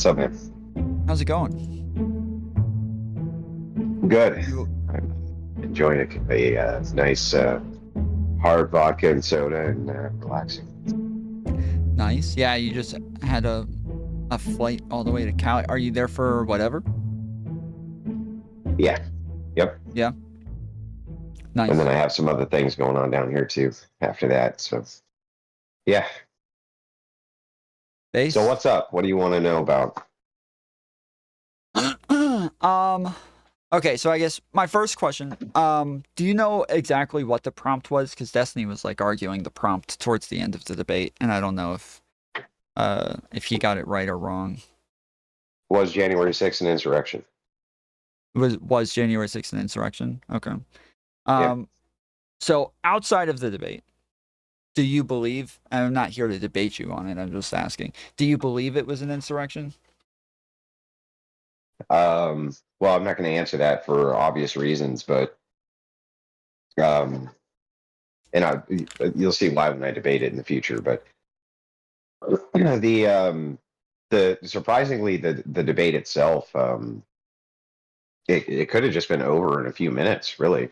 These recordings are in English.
What's up, man? How's it going? Good. You I'm enjoying a nice hard vodka and soda and relaxing. nice? Yeah, you just had a flight all the way to Cali. Are you there for whatever? Yeah. Yep. Yeah, And then nice. I have some other things going on down here too after that. So yeah. So Base. what's up? What do you want to know about? um. Okay, so I guess my first question. Do you know exactly what the prompt was? Because Destiny was like arguing the prompt towards the end of the debate, and I don't know if he got it right or wrong. Was January 6th an insurrection? Was January 6th an insurrection? Okay. Yeah. Um. So outside of the debate, do you believe? I'm not here to debate you on it. I'm just asking. Do you believe it was an insurrection? Well, I'm not going to answer that for obvious reasons, but um, and you'll see why when I debate it in the future. But the the surprisingly the debate itself. It could have just been over in a few minutes, really.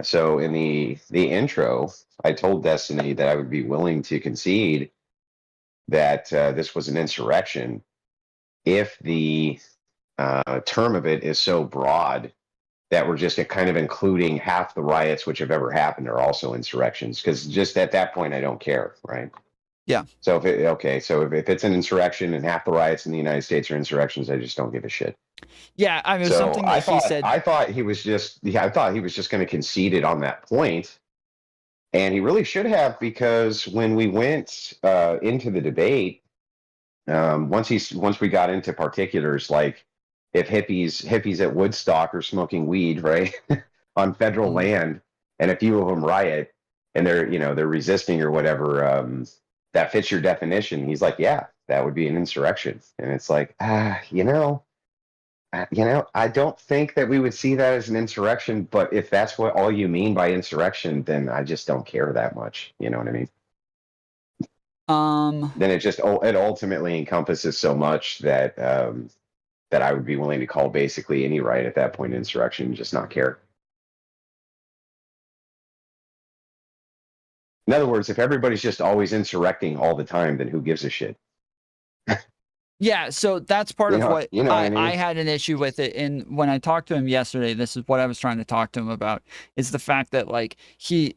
So in the intro, I told Destiny that I would be willing to concede that this was an insurrection if the term of it is so broad that we're just kind of including half the riots which have ever happened are also insurrections. Because just at that point, I don't care, right? Yeah. So if it's an insurrection and half the riots in the United States are insurrections, I just don't give a shit. Yeah, I mean, it was So something that he said. I thought he was just I thought he was just going to concede it on that point, and he really should have, because when we went into the debate, once we got into particulars like if hippies at Woodstock are smoking weed, right, on federal Mhm. land, and a few of them riot and they're resisting or whatever, that fits your definition. He's like, yeah, that would be an insurrection, and it's like, I don't think that we would see that as an insurrection, but if that's what all you mean by insurrection, then I just don't care that much. You know what I mean? Um, Then it ultimately encompasses so much that that I would be willing to call basically any right at that point insurrection, just not care. In other words, if everybody's just always insurrecting all the time, then who gives a shit? yeah, so that's part of what You know what I I mean? had an issue with it. And when I talked to him yesterday, this is what I was trying to talk to him about, is the fact that like he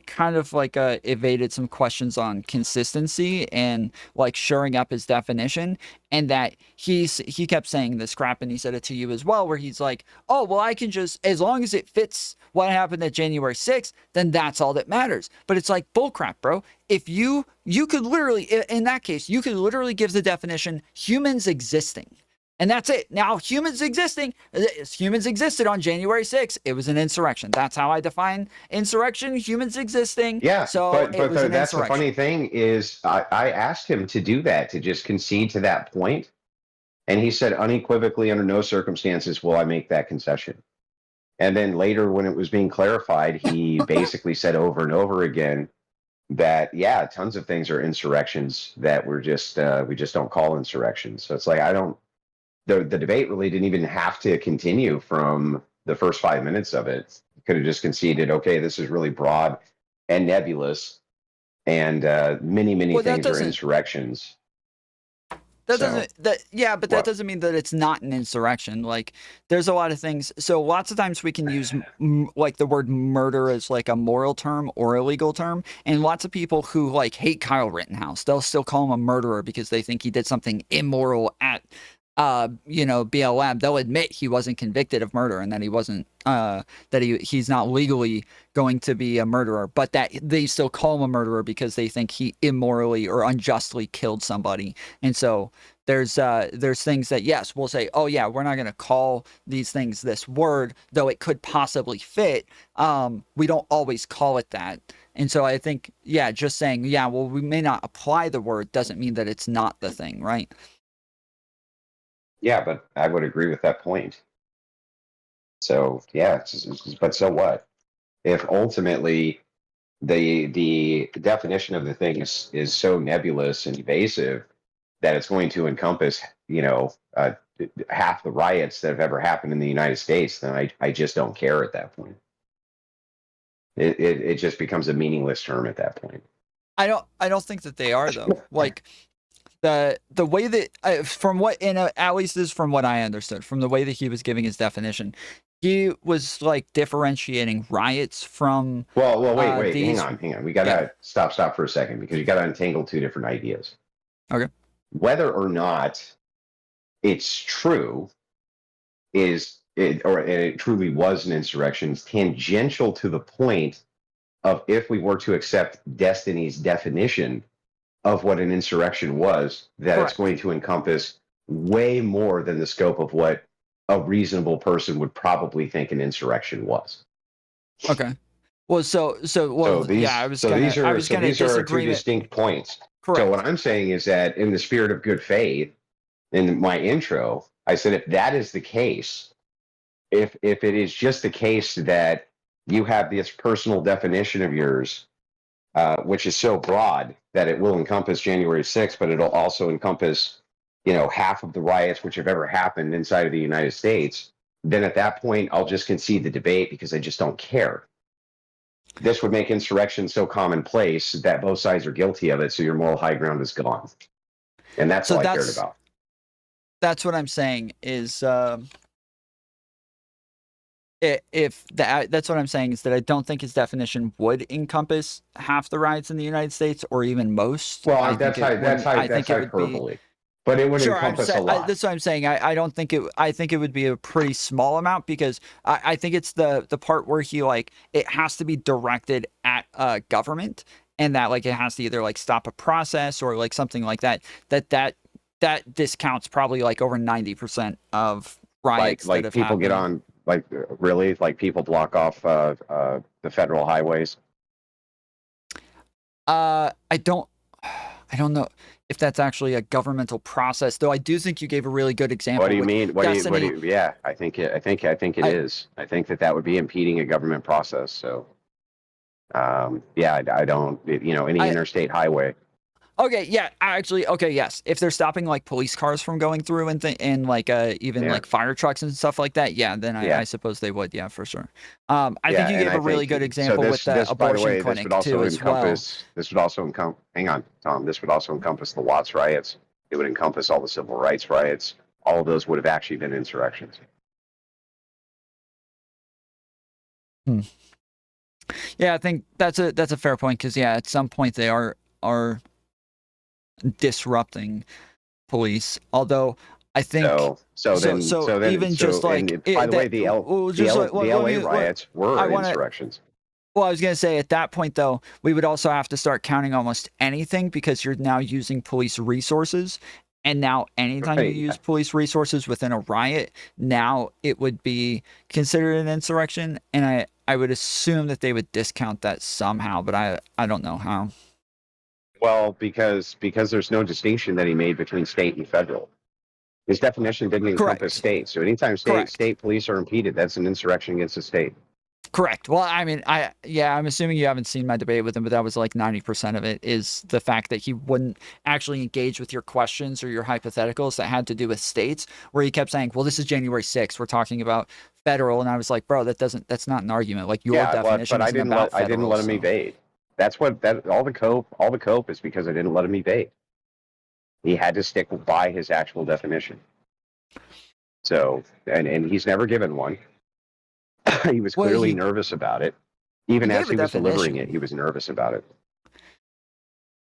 kind of like evaded some questions on consistency and like shoring up his definition, and that he kept saying this crap, and he said it to you as well, where he's like, oh well, I can just, as long as it fits what happened at January 6th, then that's all that matters. But it's like bullcrap, bro. If you could literally, in that case, you could literally give the definition humans existing. And that's it. Now, humans existed on January 6th. It was an insurrection. That's how I define insurrection. Humans existing. Yeah, So it was an that's the funny insurrection. thing is I asked him to do that, to just concede to that point, and he said unequivocally, under no circumstances will I make that concession. And then later, when it was being clarified, he basically said over and over again that yeah, tons of things are insurrections that we just don't call insurrections. So it's like I don't. The debate really didn't even have to continue from the first 5 minutes of it. Could have just conceded, okay, this is really broad and nebulous, and many Well, that things are doesn't insurrections. that So doesn't that yeah, but that what? doesn't mean that it's not an insurrection. Like there's a lot of things. So lots of times we can use like the word murder as like a moral term or a legal term, and lots of people who like hate Kyle Rittenhouse, they'll still call him a murderer because they think he did something immoral at BLM. They'll admit he wasn't convicted of murder and that he wasn't that he's not legally going to be a murderer, but that they still call him a murderer because they think he immorally or unjustly killed somebody. And so there's things that, yes, we'll say, oh yeah, we're not going to call these things this word, though it could possibly fit. We don't always call it that. And so I think, yeah, just saying, yeah, well, we may not apply the word doesn't mean that it's not the thing, right? Yeah, but I would agree with that point. So yeah, but so what? If ultimately the definition of the thing is so nebulous and evasive that it's going to encompass half the riots that have ever happened in the United States, then I just don't care at that point. It just becomes a meaningless term at that point. I don't think that they are though. Like the way that from what at least this is from what I understood from the way that he was giving his definition, he was like differentiating riots from Well, wait, these. hang on. We gotta stop for a second because you gotta untangle two different ideas. Okay. Whether or not it's true it truly was an insurrection is tangential to the point of if we were to accept Destiny's definition of what an insurrection was, that Correct. it's going to encompass way more than the scope of what a reasonable person would probably think an insurrection was. Okay. Well, I was gonna disagree. Two distinct points. Correct. So what I'm saying is that in the spirit of good faith, in my intro, I said if that is the case, if it is just the case that you have this personal definition of yours, which is so broad that it will encompass January 6th, but it'll also encompass, half of the riots which have ever happened inside of the United States, then at that point, I'll just concede the debate because I just don't care. This would make insurrection so commonplace that both sides are guilty of it, so your moral high ground is gone. And that's all I cared about. That's what I'm saying is that's what I'm saying is that I don't think his definition would encompass half the riots in the United States or even most. Well, that's hyperbole. But it would encompass a lot. That's what I'm saying. I don't think it. I think it would be a pretty small amount because I think it's the part where he it has to be directed at government and that it has to either stop a process or something like that. That discounts probably over 90% of riots. Like people happened. Get on really people block off the federal highways. I don't know if that's actually a governmental process, though. I do think you gave a really good example. What do you mean? What do you? Yeah, I think it is. I think that would be impeding a government process. So, I don't. Any interstate highway. Okay, yeah, actually, okay, yes. If they're stopping police cars from going through and even fire trucks and stuff like that, then I suppose they would, for sure. I think you gave a really good example with the abortion clinic too as well. This would also encompass. Hang on, Tom. This would also encompass the Watts riots. It would encompass all the civil rights riots. All of those would have actually been insurrections. Yeah, I think that's a fair point because at some point they are disrupting police, although I think by the way, the LA riots were insurrections. Well, I was going to say at that point though, we would also have to start counting almost anything because you're now using police resources, and now anytime you use police resources within a riot, now it would be considered an insurrection, and I would assume that they would discount that somehow, but I don't know how. Well, because there's no distinction that he made between state and federal. His definition didn't encompass state. So anytime state police are impeded, that's an insurrection against the state. Correct. Well, I mean, I'm assuming you haven't seen my debate with him, but that was 90% of it is the fact that he wouldn't actually engage with your questions or your hypotheticals that had to do with states, where he kept saying, well, this is January 6th. We're talking about federal. And I was like, bro, that's not an argument. Your definition but I didn't let him evade. That's all the cope is because I didn't let him evade. He had to stick by his actual definition. So, and he's never given one. He was clearly nervous about it. Even as he was delivering it, he was nervous about it.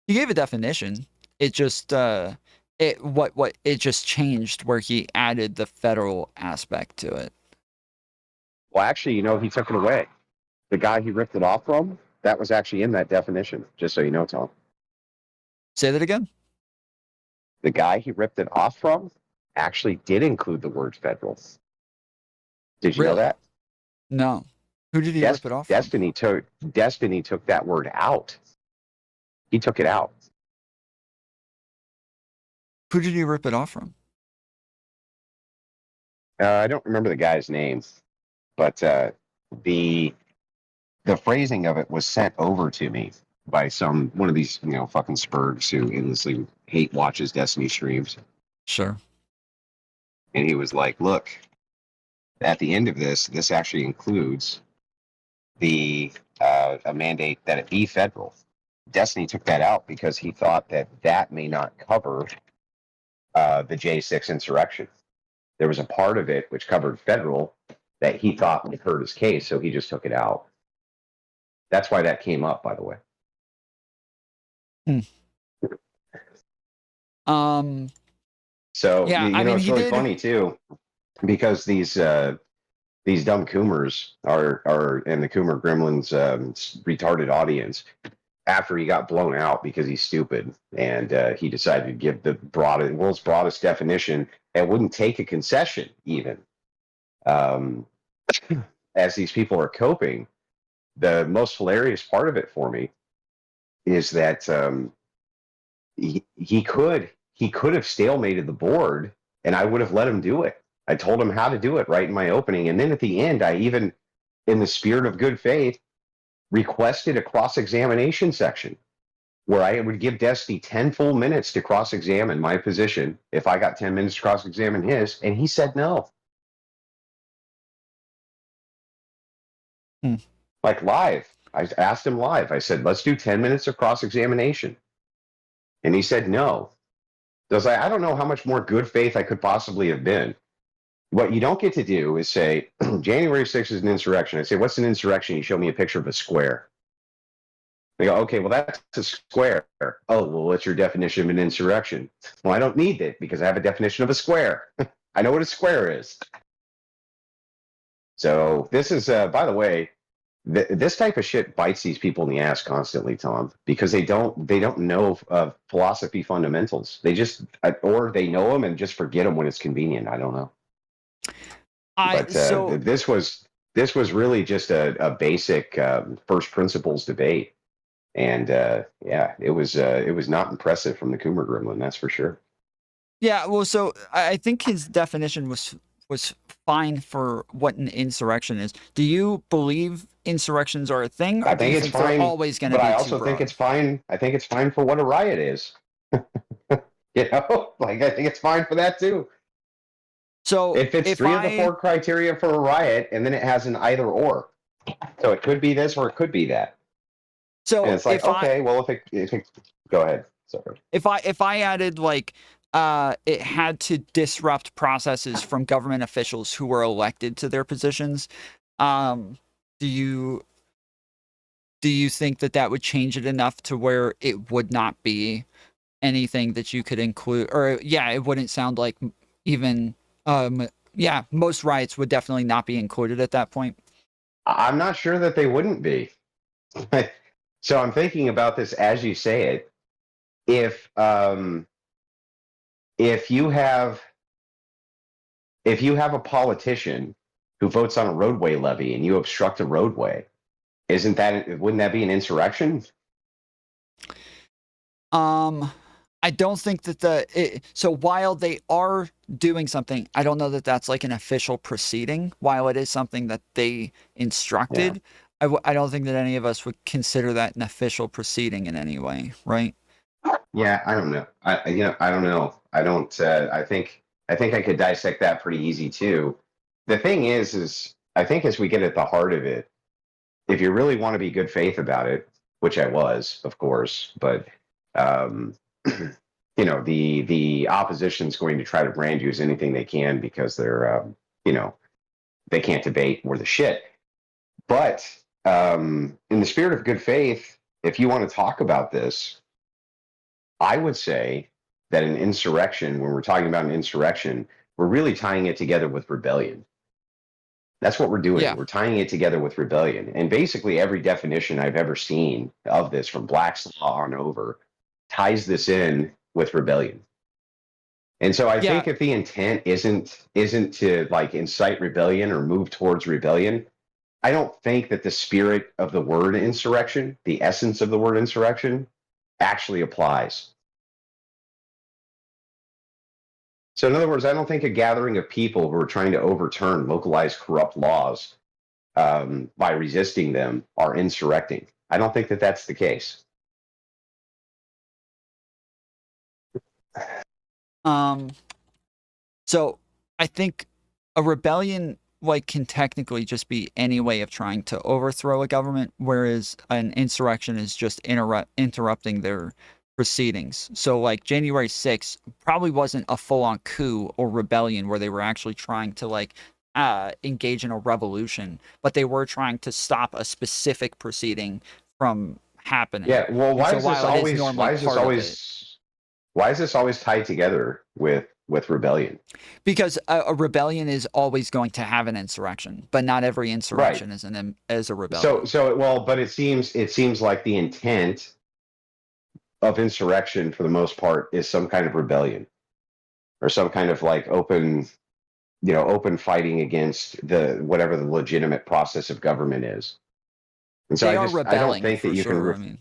He gave a definition. It just it just changed where he added the federal aspect to it. Well, actually, he took it away. The guy he ripped it off from, that was actually in that definition, just so you know, Tom. Say that again? The guy he ripped it off from actually did include the word federal. Did you know that? No. Who did he rip it off from? Destiny took that word out. He took it out. Who did he rip it off from? I don't remember the guy's name, but the phrasing of it was sent over to me by one of these fucking spurgs who endlessly watches Destiny streams. Sure. And he was like, look, at the end of this actually includes the a mandate that it be federal. Destiny took that out because he thought that that may not cover the J6 insurrection. There was a part of it which covered federal that he thought would hurt his case, so he just took it out. That's why that came up, by the way. So Yeah, I mean, it's he really did. funny too, because these dumb Coomers are and the Coomer Gremlins retarded audience. After he got blown out because he's stupid, and he decided to give the world's broadest definition and wouldn't take a concession even. As these people are coping, the most hilarious part of it for me is that he could have stalemated the board, and I would have let him do it. I told him how to do it right in my opening, and then at the end, I even, in the spirit of good faith, requested a cross-examination section where I would give Destiny 10 full minutes to cross-examine my position if I got 10 minutes to cross-examine his, and he said no. Like live. I asked him live. I said, let's do 10 minutes of cross-examination. And he said no. I don't know how much more good faith I could possibly have been. What you don't get to do is say, January 6th is an insurrection. I say, what's an insurrection? You show me a picture of a square. They go, okay, well, that's a square. Oh, well, what's your definition of an insurrection? Well, I don't need it because I have a definition of a square. I know what a square is. So this is, by the way, this type of shit bites these people in the ass constantly, Tom, because they don't know philosophy fundamentals. They just, or they know them and just forget them when it's convenient. I don't know. But this was really just a basic first principles debate. And yeah, it was not impressive from the Coomer Gremlin, that's for sure. Yeah, well, so I think his definition was fine for what an insurrection is. Do you believe insurrections are a thing, or I do you think it's think they're fine, always going to but be I too also think broad? it's fine. I think it's fine for what a riot is. Like I think it's fine for that too. So It fits three of the four criteria for a riot, and then it has an either or. So it could be this or it could be that. So And it's like, okay, well, if it go ahead. Sorry. If I added like it had to disrupt processes from government officials who were elected to their positions, um, do you think that that would change it enough to where it would not be anything that you could include, or yeah, it wouldn't sound like even yeah, most riots would definitely not be included at that point. I'm not sure that they wouldn't be. So I'm thinking about this as you say it. If you have a politician who votes on a roadway levy and you obstruct a roadway, wouldn't that be an insurrection? I don't think that so while they are doing something, I don't know that that's like an official proceeding. While it is something that they instructed, yeah. I don't think that any of us would consider that an official proceeding in any way, right? Yeah, I don't know. I don't know. I don't. I think I could dissect that pretty easy too. The thing is I think as we get at the heart of it, if you really want to be good faith about it, which I was, of course, but the opposition's going to try to brand you as anything they can because they're they can't debate worth a shit. But in the spirit of good faith, if you want to talk about this, I would say that an insurrection, when we're talking about an insurrection, we're really tying it together with rebellion. That's what we're doing. Yeah. We're tying it together with rebellion. And basically every definition I've ever seen of this from Black's Law on over ties this in with rebellion. And so I think if the intent isn't to like incite rebellion or move towards rebellion, I don't think that the spirit of the word insurrection, the essence of the word insurrection, actually applies. So in other words, I don't think a gathering of people who are trying to overturn localized corrupt laws by resisting them are insurrecting. I don't think that that's the case. So I think a rebellion like can technically just be any way of trying to overthrow a government, whereas an insurrection is just interrupting their proceedings. So like January 6th probably wasn't a full-on coup or rebellion where they were actually trying to like engage in a revolution, but they were trying to stop a specific proceeding from happening. Yeah. Well, And why so is this while it is always? normally part of it, Why is this always tied together with rebellion? because a rebellion is always going to have an insurrection, but not every Right. insurrection is a So rebellion. well, but it seems like the intent of insurrection for the most part is some kind of rebellion or some kind of like open fighting against the whatever the legitimate process of government is. And so They I are just I don't rebelling think that for you can sure. I mean,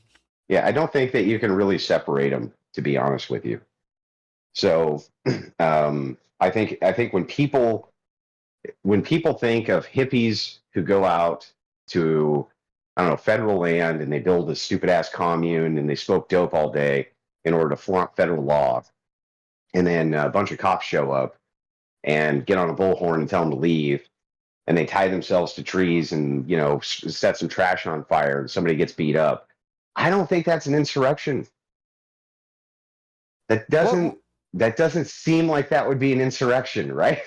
yeah, I don't think that you can really separate them, to be honest with you. So I think when people think of hippies who go out to, I don't know, federal land and they build a stupid ass commune and they smoke dope all day in order to flaunt federal law, and then a bunch of cops show up and get on a bullhorn and tell them to leave, and they tie themselves to trees and set some trash on fire and somebody gets beat up. I don't think that's an insurrection. That what doesn't that doesn't seem like that would be an insurrection, right?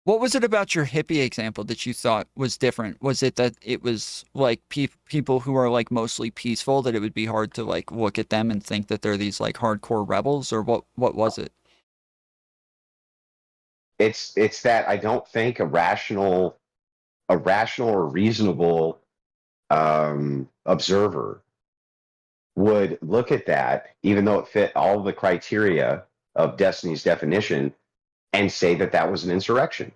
what was it about your hippie example that you thought was different? Was it that it was like people who are like mostly peaceful, that it would be hard to like look at them and think that they're these like hardcore rebels, or what was it? It's that I don't think a rational or reasonable observer would look at that, even though it fit all the criteria of Destiny's definition, and say that that was an insurrection.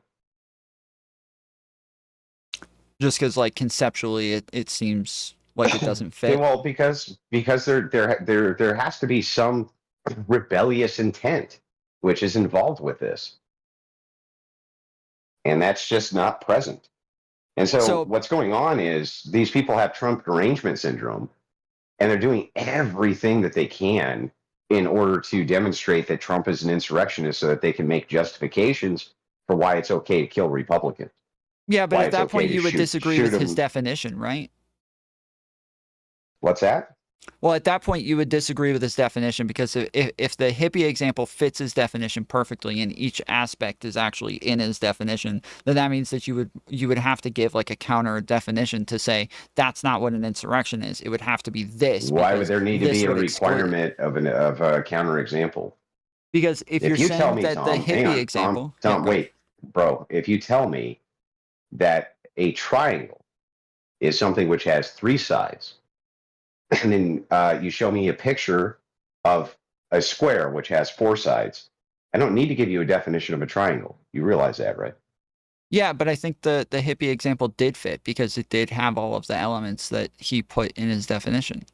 Just because like conceptually it seems like it doesn't fit. Well, because there has to be some rebellious intent which is involved with this, and that's just not present. And so So what's going on is these people have Trump derangement syndrome, and they're doing everything that they can in order to demonstrate that Trump is an insurrectionist so that they can make justifications for why it's okay to kill Republicans, yeah, but why at it's that okay point to you would shoot disagree shoot with his them. definition, right? What's that? Well, at that point, you would disagree with his definition, because if the hippie example fits his definition perfectly and each aspect is actually in his definition, then that means that you would have to give like a counter definition to say that's not what an insurrection is. It would have to be this, Why would because there need to this be a would exclude. requirement of a counterexample? Because if you're If you tell saying me, that the Tom, hang hippie on, Tom, example, yeah, Tom, go ahead. wait, bro. If you tell me that a triangle is something which has three sides, and then you show me a picture of a square which has four sides, I don't need to give you a definition of a triangle. You realize that, right? Yeah, but I think the hippie example did fit because it did have all of the elements that he put in his definition.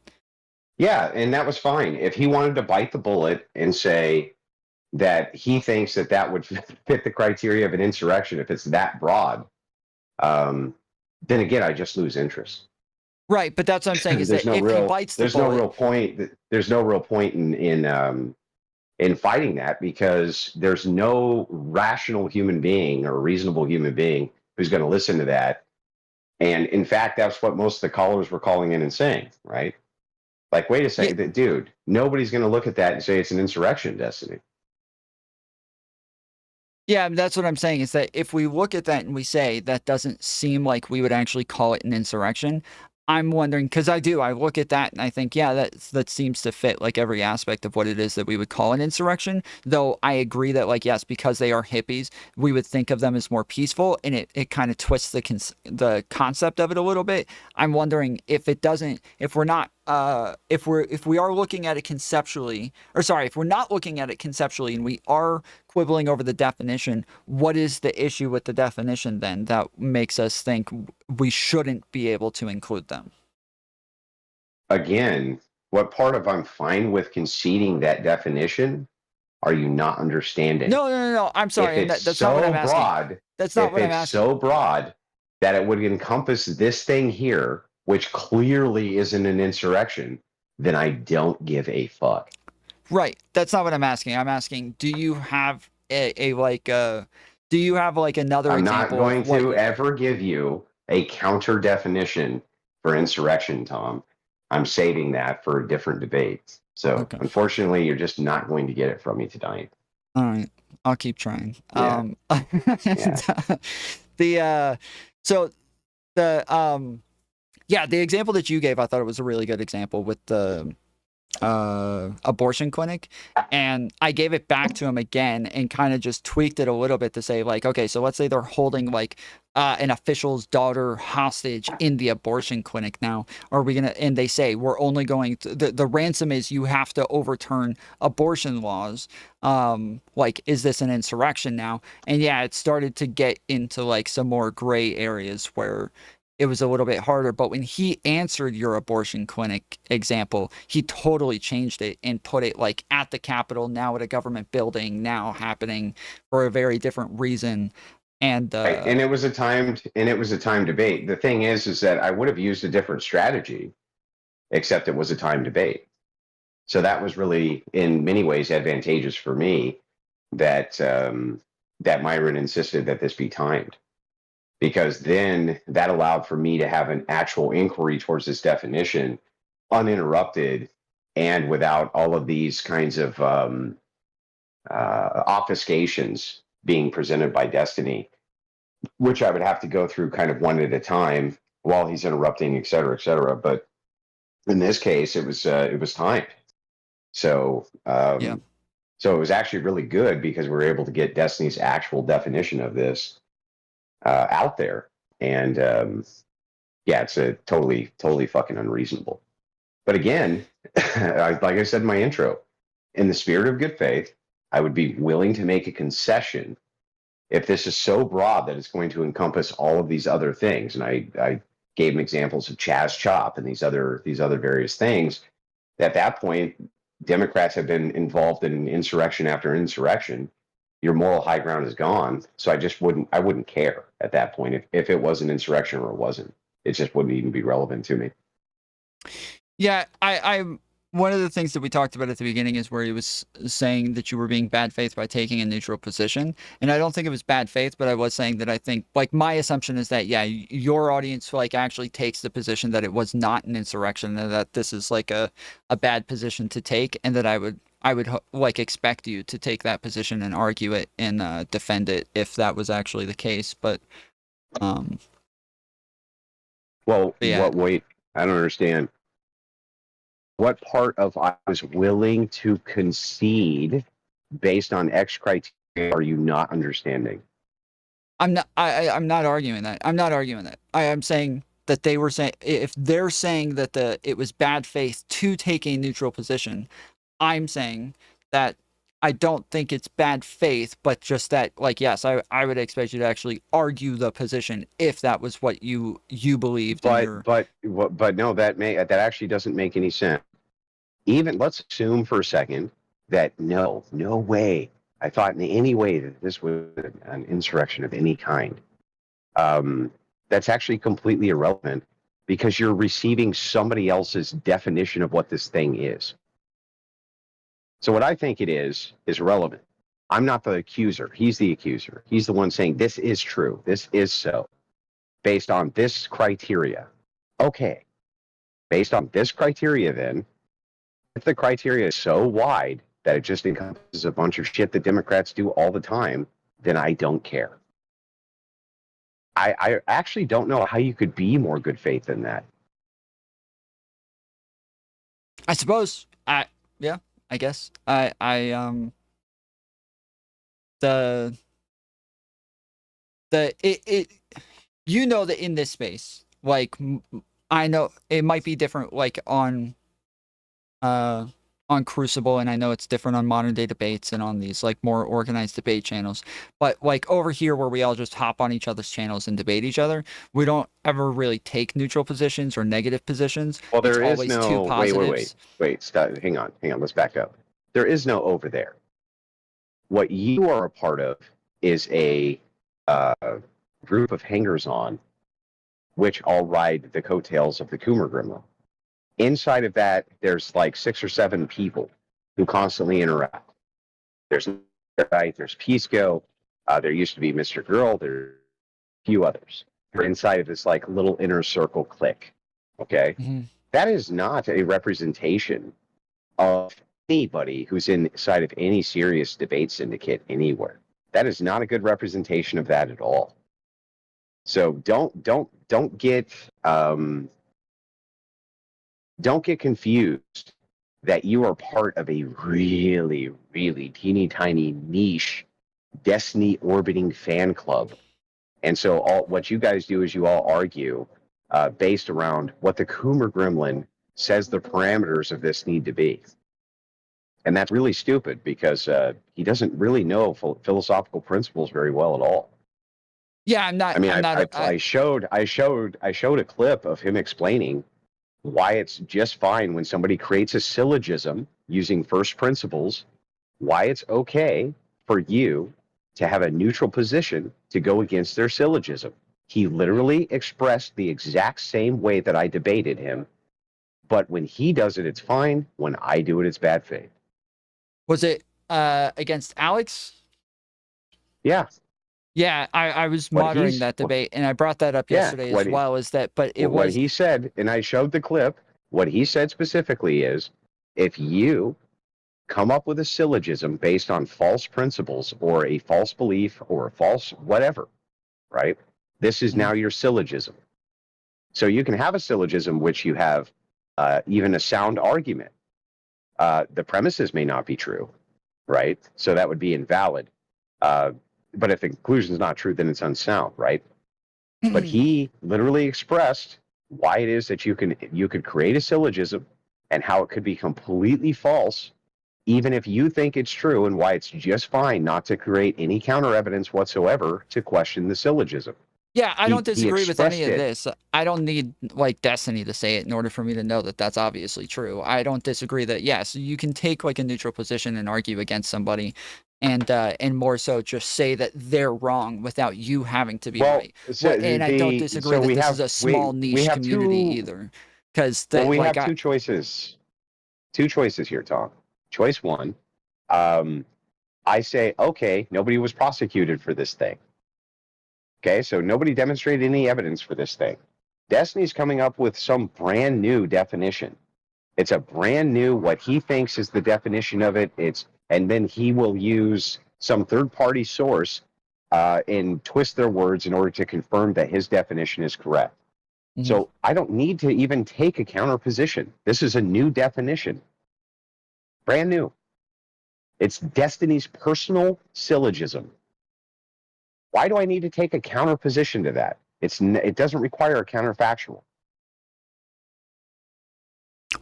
Yeah, and that was fine. If he wanted to bite the bullet and say that he thinks that that would fit the criteria of an insurrection, if it's that broad, um, then again, I just lose interest. Right, but that's what I'm saying, is there's that no if he real bites the there's no bullet, real point there's no real point in fighting that, because there's no rational human being or reasonable human being who's going to listen to that. And in fact, that's what most of the callers were calling in and saying, right? Like, wait a yeah, second, dude, nobody's going to look at that and say it's an insurrection, Destiny. yeah, that's what I'm saying, is that if we look at that and we say that doesn't seem like we would actually call it an insurrection, I'm wondering, because I look at that and I think, yeah, that seems to fit like every aspect of what it is that we would call an insurrection. Though I agree that, like, yes, because they are hippies, we would think of them as more peaceful, and it kind of twists the concept of it a little bit. I'm wondering if it doesn't, if we're not, if we are looking at it conceptually, or sorry, if we're not looking at it conceptually and we are quibbling over the definition, what is the issue with the definition then that makes us think we shouldn't be able to include them? Again, what part of I'm fine with conceding that definition are you not understanding? No. I'm If sorry, and it's that's not what I'm so asking. broad, That's not if what I'm it's asking. so broad that it would encompass this thing here, which clearly isn't an insurrection, then I don't give a fuck. Right. That's not what I'm asking. I'm asking, do you have a like do you have like another I'm not example of going what to ever give you a counter definition for insurrection, Tom. I'm saving that for a different debate. So okay. unfortunately, you're just not going to get it from me tonight. All right. I'll keep trying. Yeah, yeah. The so the yeah, the example that you gave, I thought it was a really good example with the abortion clinic, and I gave it back to him again and kind of just tweaked it a little bit to say like, okay, so let's say they're holding like an official's daughter hostage in the abortion clinic. Now are we gonna, and they say we're only going to, the ransom is you have to overturn abortion laws. Like, is this an insurrection now? And yeah, it started to get into like some more gray areas where it was a little bit harder. But when he answered your abortion clinic example, he totally changed it and put it like at the Capitol, now at a government building, now happening for a very different reason. And Right. And it was a timed debate. The thing is that I would have used a different strategy, except it was a timed debate. So that was really, in many ways, advantageous for me that that Myron insisted that this be timed, because then that allowed for me to have an actual inquiry towards this definition, uninterrupted and without all of these kinds of obfuscations being presented by Destiny, which I would have to go through kind of one at a time while he's interrupting, et cetera, et cetera. But in this case, it was timed. So yeah, so it was actually really good because we were able to get Destiny's actual definition of this out there. And yeah, it's a totally fucking unreasonable. But again, like I said in my intro, in the spirit of good faith, I would be willing to make a concession if this is so broad that it's going to encompass all of these other things. And I gave him examples of Chaz Chop and these other various things. At that point, Democrats have been involved in insurrection after insurrection. Your moral high ground is gone. So I wouldn't care at that point if it was an insurrection or it wasn't. It just wouldn't even be relevant to me. yeah. I one of the things that we talked about at the beginning is where he was saying that you were being bad faith by taking a neutral position, and I don't think it was bad faith, but I was saying that I think like my assumption is that yeah, your audience like actually takes the position that it was not an insurrection and that this is like a bad position to take, and that I would like expect you to take that position and argue it and defend it if that was actually the case. Um, Well, but yeah, what wait, I don't understand. What part of I was willing to concede based on X criteria are you not understanding? I'm not arguing that. I'm not arguing that. I am saying that they were saying if they're saying that it was bad faith to take a neutral position, I'm saying that I don't think it's bad faith, but just that like yes, I would expect you to actually argue the position if that was what you believed in your But no, that actually doesn't make any sense. Even let's assume for a second that no way. I thought in any way that this was an insurrection of any kind. That's actually completely irrelevant because you're receiving somebody else's definition of what this thing is. So what I think it is relevant. I'm not the accuser. He's the accuser. He's the one saying this is true. This is so based on this criteria. Okay. Based on this criteria, then, if the criteria is so wide that it just encompasses a bunch of shit that Democrats do all the time, then I don't care. I actually don't know how you could be more good faith than that. I suppose I yeah, I guess I the it you know that in this space like I know it might be different like uh on Crucible, and I know it's different on modern day debates and on these like more organized debate channels, but like over here where we all just hop on each other's channels and debate each other, we don't ever really take neutral positions or negative positions. Well, It's there is always two no positives. stop, hang on, let's back up. There is no over there. What you are a part of is a uh, group of hangers on, which all ride the coattails of the Coomer Gremlin. Inside of that, there's like 6 or 7 people who constantly interact. There's right? There's Pisco. There used to be Mr. Girl. There's a few others. You're inside of this like little inner circle clique. Okay. Mm-hmm. That is not a representation of anybody who's inside of any serious debate syndicate anywhere. That is not a good representation of that at all. So don't get confused that you are part of a really, really teeny tiny niche Destiny orbiting fan club. And so what you guys do is you all argue based around what the Coomer Gremlin says the parameters of this need to be. And that's really stupid because he doesn't really know philosophical principles very well at all. Yeah, I'm not. I mean, I'm not. I showed a clip of him explaining why it's just fine when somebody creates a syllogism using first principles, why it's okay for you to have a neutral position to go against their syllogism. He literally expressed the exact same way that I debated him, but when he does it, it's fine. When I do it, it's bad faith. Was it against Alex? Yeah. Yeah, I was What monitoring that debate, and I brought that up yesterday as well. Is that, but it what was he said, and I showed the clip. What he said specifically is, if you come up with a syllogism based on false principles or a false belief or a false whatever, right? This is now your syllogism. So you can have a syllogism which you have even a sound argument. The premises may not be true, right? So that would be invalid. But if the conclusion is not true, then it's unsound, right? But he literally expressed why it is that you could create a syllogism and how it could be completely false, even if you think it's true, and why it's just fine not to create any counter evidence whatsoever to question the syllogism. Yeah, I don't He disagree with any expressed of it. this. I don't need like Destiny to say it in order for me to know that that's obviously true. I don't disagree that yes, you can take like a neutral position and argue against somebody, and more so just say that they're wrong without you having to be Well, right. so And I don't disagree that we this is have a small we niche have community two. either, because Well, we like have two choices. Two choices here, Tom. Choice one, I say, okay, nobody was prosecuted for this thing. Okay, so nobody demonstrated any evidence for this thing. Destiny's coming up with some brand new definition. It's a brand new, what he thinks is the definition of it. And then he will use some third party source and twist their words in order to confirm that his definition is correct. So I don't need to even take a counter position. This is a new definition, brand new. It's Destiny's personal syllogism. Why do I need to take a counter position to that? It doesn't require a counterfactual.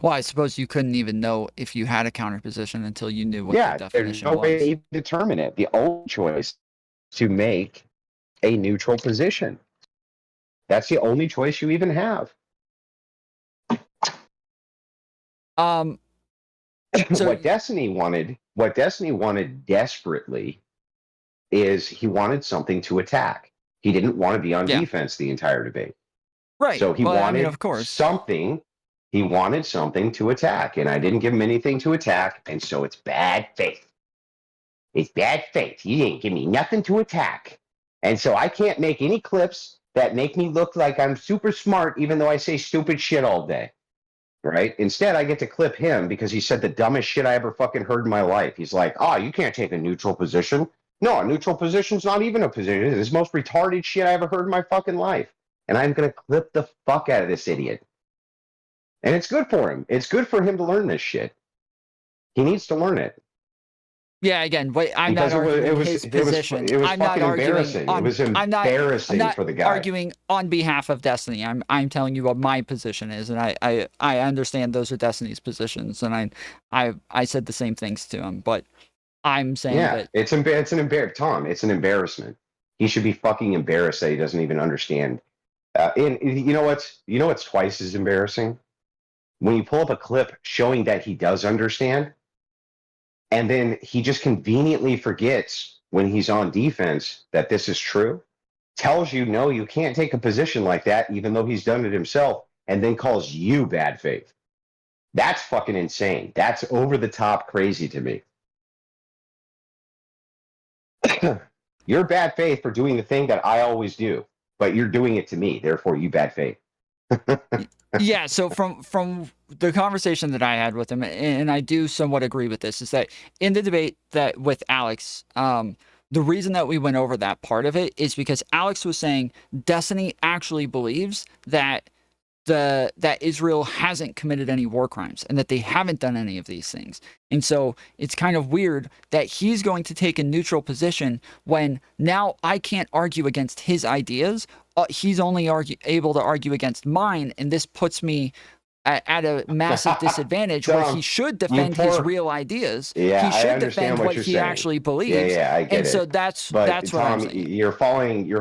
well, I suppose you couldn't even know if you had a counter position until you knew what the Yeah, there's definition no way to was. even determine it. The only choice is to make a neutral position. That's the only choice you even have. So what Destiny wanted desperately is he wanted something to attack. He didn't want to be on yeah, defense the entire debate. right. So he Well, I mean, wanted of course. something. He wanted something to attack, and I didn't give him anything to attack, and so it's bad faith. It's bad faith. You didn't give me nothing to attack, and so I can't make any clips that make me look like I'm super smart, even though I say stupid shit all day. Right? Instead, I get to clip him because he said the dumbest shit I ever fucking heard in my life. He's like, "Oh, you can't take a neutral position. No, a neutral position's not even a position. It's the most retarded shit I ever heard in my fucking life." And I'm gonna clip the fuck out of this idiot. And it's good for him. It's good for him to learn this shit. He needs to learn it. Yeah, again, wait, I'm not Because arguing his position. it was I'm not fucking arguing embarrassing. It on was I'm embarrassing not for the guy. arguing on behalf of Destiny. I'm telling you what my position is, and I understand those are Destiny's positions, and I said the same things to him, but I'm saying that it's Tom, it's an embarrassment. He should be fucking embarrassed that he doesn't even understand. And you know what's twice as embarrassing? When you pull up a clip showing that he does understand, and then he just conveniently forgets when he's on defense that this is true, tells you no, you can't take a position like that, even though he's done it himself, and then calls you bad faith. That's fucking insane. That's over the top crazy to me. You're bad faith for doing the thing that I always do, but you're doing it to me. Therefore, you bad faith. Yeah, so from the conversation that I had with him, and I do somewhat agree with this, is that in the debate that with Alex, the reason that we went over that part of it is because Alex was saying Destiny actually believes that that Israel hasn't committed any war crimes and that they haven't done any of these things. And so it's kind of weird that he's going to take a neutral position when now I can't argue against his ideas. He's only able to argue against mine, and this puts me at a massive disadvantage where he should defend his real ideas. Yeah, he should I understand defend what what you're he saying. actually believes. Yeah, I get and it. so that's But what I'm Tom, saying. you're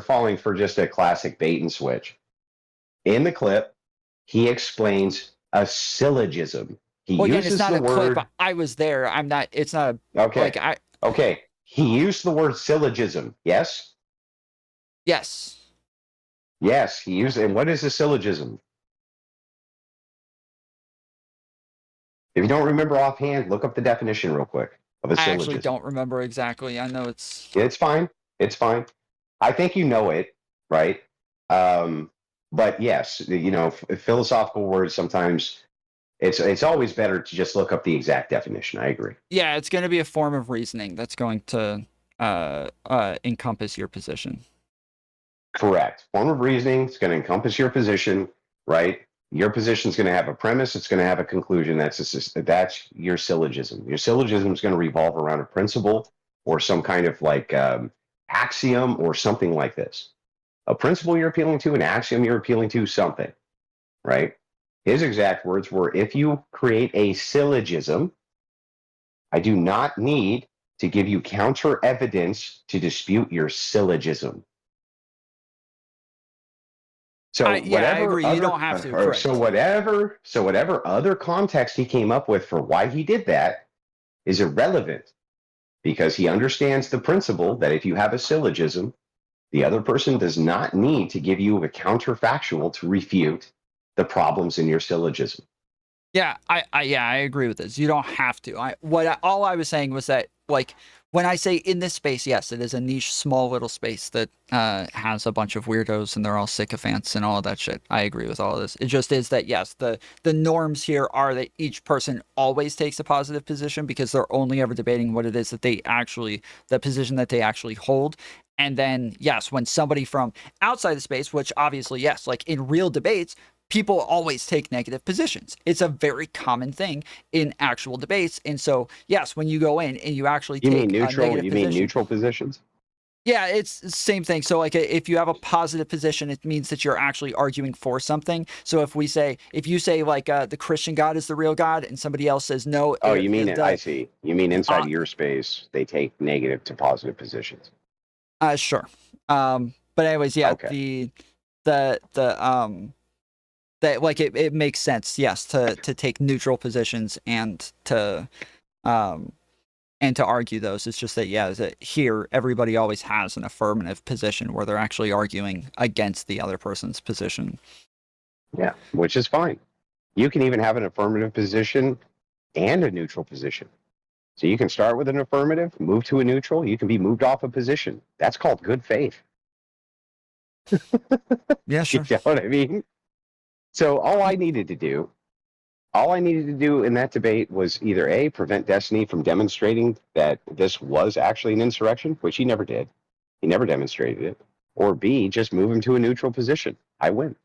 falling for just a classic bait and switch. In the clip, he explains a syllogism. He Well, again, it's uses not the a clip. word. I was there. I'm not. It's not Okay. like Okay. He used the word syllogism. Yes. Yes. Yes. He used. And what is a syllogism? If you don't remember offhand, look up the definition real quick of a I actually syllogism. don't remember exactly. I know it's. It's fine. It's fine. I think you know it, right? But yes, philosophical words sometimes it's always better to just look up the exact definition. I agree. Yeah, it's going to be a form of reasoning that's going to encompass your position. Correct. Form of reasoning is going to encompass your position, right? Your position is going to have a premise. It's going to have a conclusion. That's your syllogism. Your syllogism is going to revolve around a principle or some kind of axiom or something like this. A principle you're appealing to, an axiom you're appealing to, something, right? His exact words were, if you create a syllogism, I do not need to give you counter evidence to dispute your syllogism. So I agree. You don't have to. Correct. So whatever other context he came up with for why he did that is irrelevant, because he understands the principle that if you have a syllogism, the other person does not need to give you a counterfactual to refute the problems in your syllogism. Yeah, I agree with this. You don't have to. All I was saying was that, like, when I say in this space, yes, it is a niche, small little space that has a bunch of weirdos and they're all sycophants and all of that shit. I agree with all of this. It just is that, yes, the norms here are that each person always takes a positive position because they're only ever debating what it is that the position that they actually hold. And then, yes, when somebody from outside the space, which obviously, yes, like in real debates, people always take negative positions. It's a very common thing in actual debates. And so, yes, when you go in and you actually take a negative position. Mean neutral positions? Yeah, it's the same thing. So, like, if you have a positive position, it means that you're actually arguing for something. So, if you say, like, the Christian God is the real God, and somebody else says no. Oh, you mean it? I see. You mean inside your space, they take negative to positive positions. Sure. But anyways, yeah, okay. That, like, it makes sense, yes, to take neutral positions and to argue those. It's just that, yeah, that here everybody always has an affirmative position where they're actually arguing against the other person's position. Yeah, which is fine. You can even have an affirmative position and a neutral position. So you can start with an affirmative, move to a neutral. You can be moved off a position. That's called good faith. Yeah, sure. You know what I mean? So all I needed to do in that debate was either A, prevent Destiny from demonstrating that this was actually an insurrection, which he never did. He never demonstrated it. Or B, just move him to a neutral position. I win.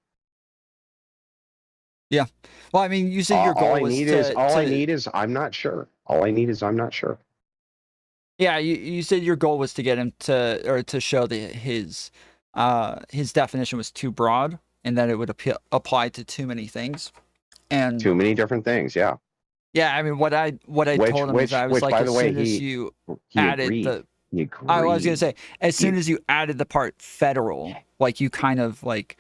Yeah. Well, I mean, you said your goal was all I need is I'm not sure. All I need is I'm not sure. Yeah, you said your goal was to get him to show that his definition was too broad and that it would apply to too many things. And too many different things, yeah. Yeah, I mean, what I told him is I was like, as soon as you added the, I was gonna say, as soon as you added the part federal, like you kind of like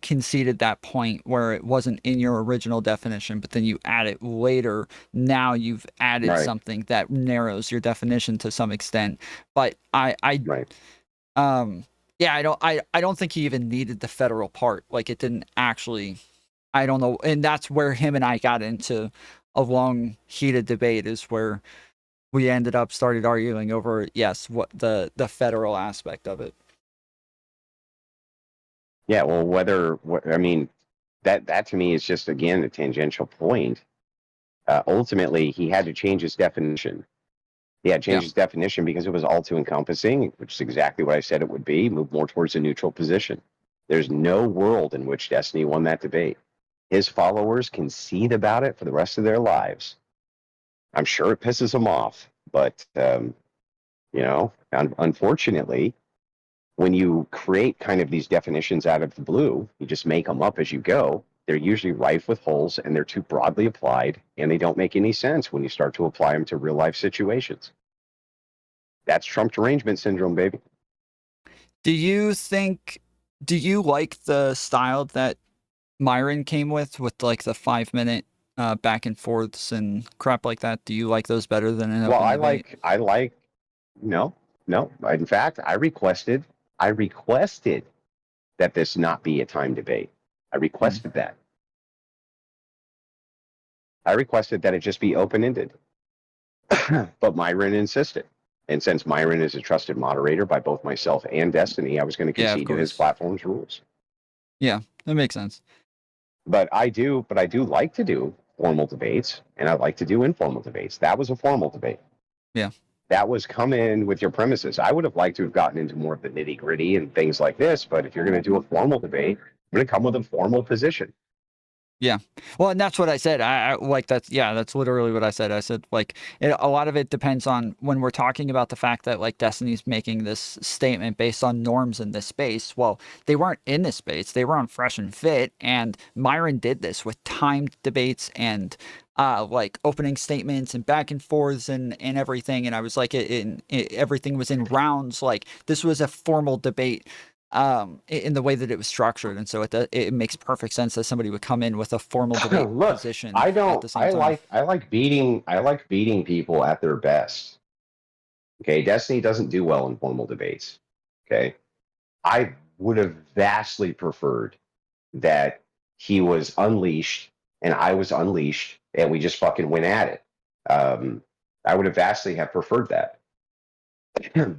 conceded that point where it wasn't in your original definition, but then you add it later. Now you've added something that narrows your definition to some extent. But yeah, I don't think he even needed the federal part. Like, it didn't actually. I don't know. And that's where him and I got into a long, heated debate, is where we started arguing over, yes, what the federal aspect of it. Yeah, well, I mean, that to me is just, again, a tangential point. Ultimately, he had to change his definition. He had to change his definition because it was all too encompassing, which is exactly what I said it would be, move more towards a neutral position. There's no world in which Destiny won that debate. His followers concede about it for the rest of their lives. I'm sure it pisses them off, but, unfortunately, when you create kind of these definitions out of the blue, you just make them up as you go. They're usually rife with holes and they're too broadly applied and they don't make any sense when you start to apply them to real life situations. That's Trump derangement syndrome, baby. Do you like the style that Myron came with like the 5-minute back and forths and crap like that? Do you like those better than an Well, open debate? no. In fact, I requested that this not be a time debate. I requested that. I requested that it just be open-ended. But Myron insisted. And since Myron is a trusted moderator by both myself and Destiny, I was going to concede to his platform's rules. Yeah, that makes sense. But I do like to do formal debates, and I like to do informal debates. That was a formal debate. Yeah. That was come in with your premises. I would have liked to have gotten into more of the nitty gritty and things like this, but if you're going to do a formal debate, I'm going to come with a formal position. Yeah. Well, and that's what I said. I like that's literally what I said. I said like a lot of it depends on when we're talking about the fact that like Destiny's making this statement based on norms in this space. Well, they weren't in this space. They were on Fresh and Fit, and Myron did this with timed debates and like opening statements and back and forths and everything. And I was like, everything was in rounds. Like this was a formal debate in the way that it was structured, and so it makes perfect sense that somebody would come in with a formal debate position at the same time. I like beating people at their best. Okay, Destiny doesn't do well in formal debates. Okay, I would have vastly preferred that he was unleashed and I was unleashed and we just fucking went at it. I would have vastly have preferred that.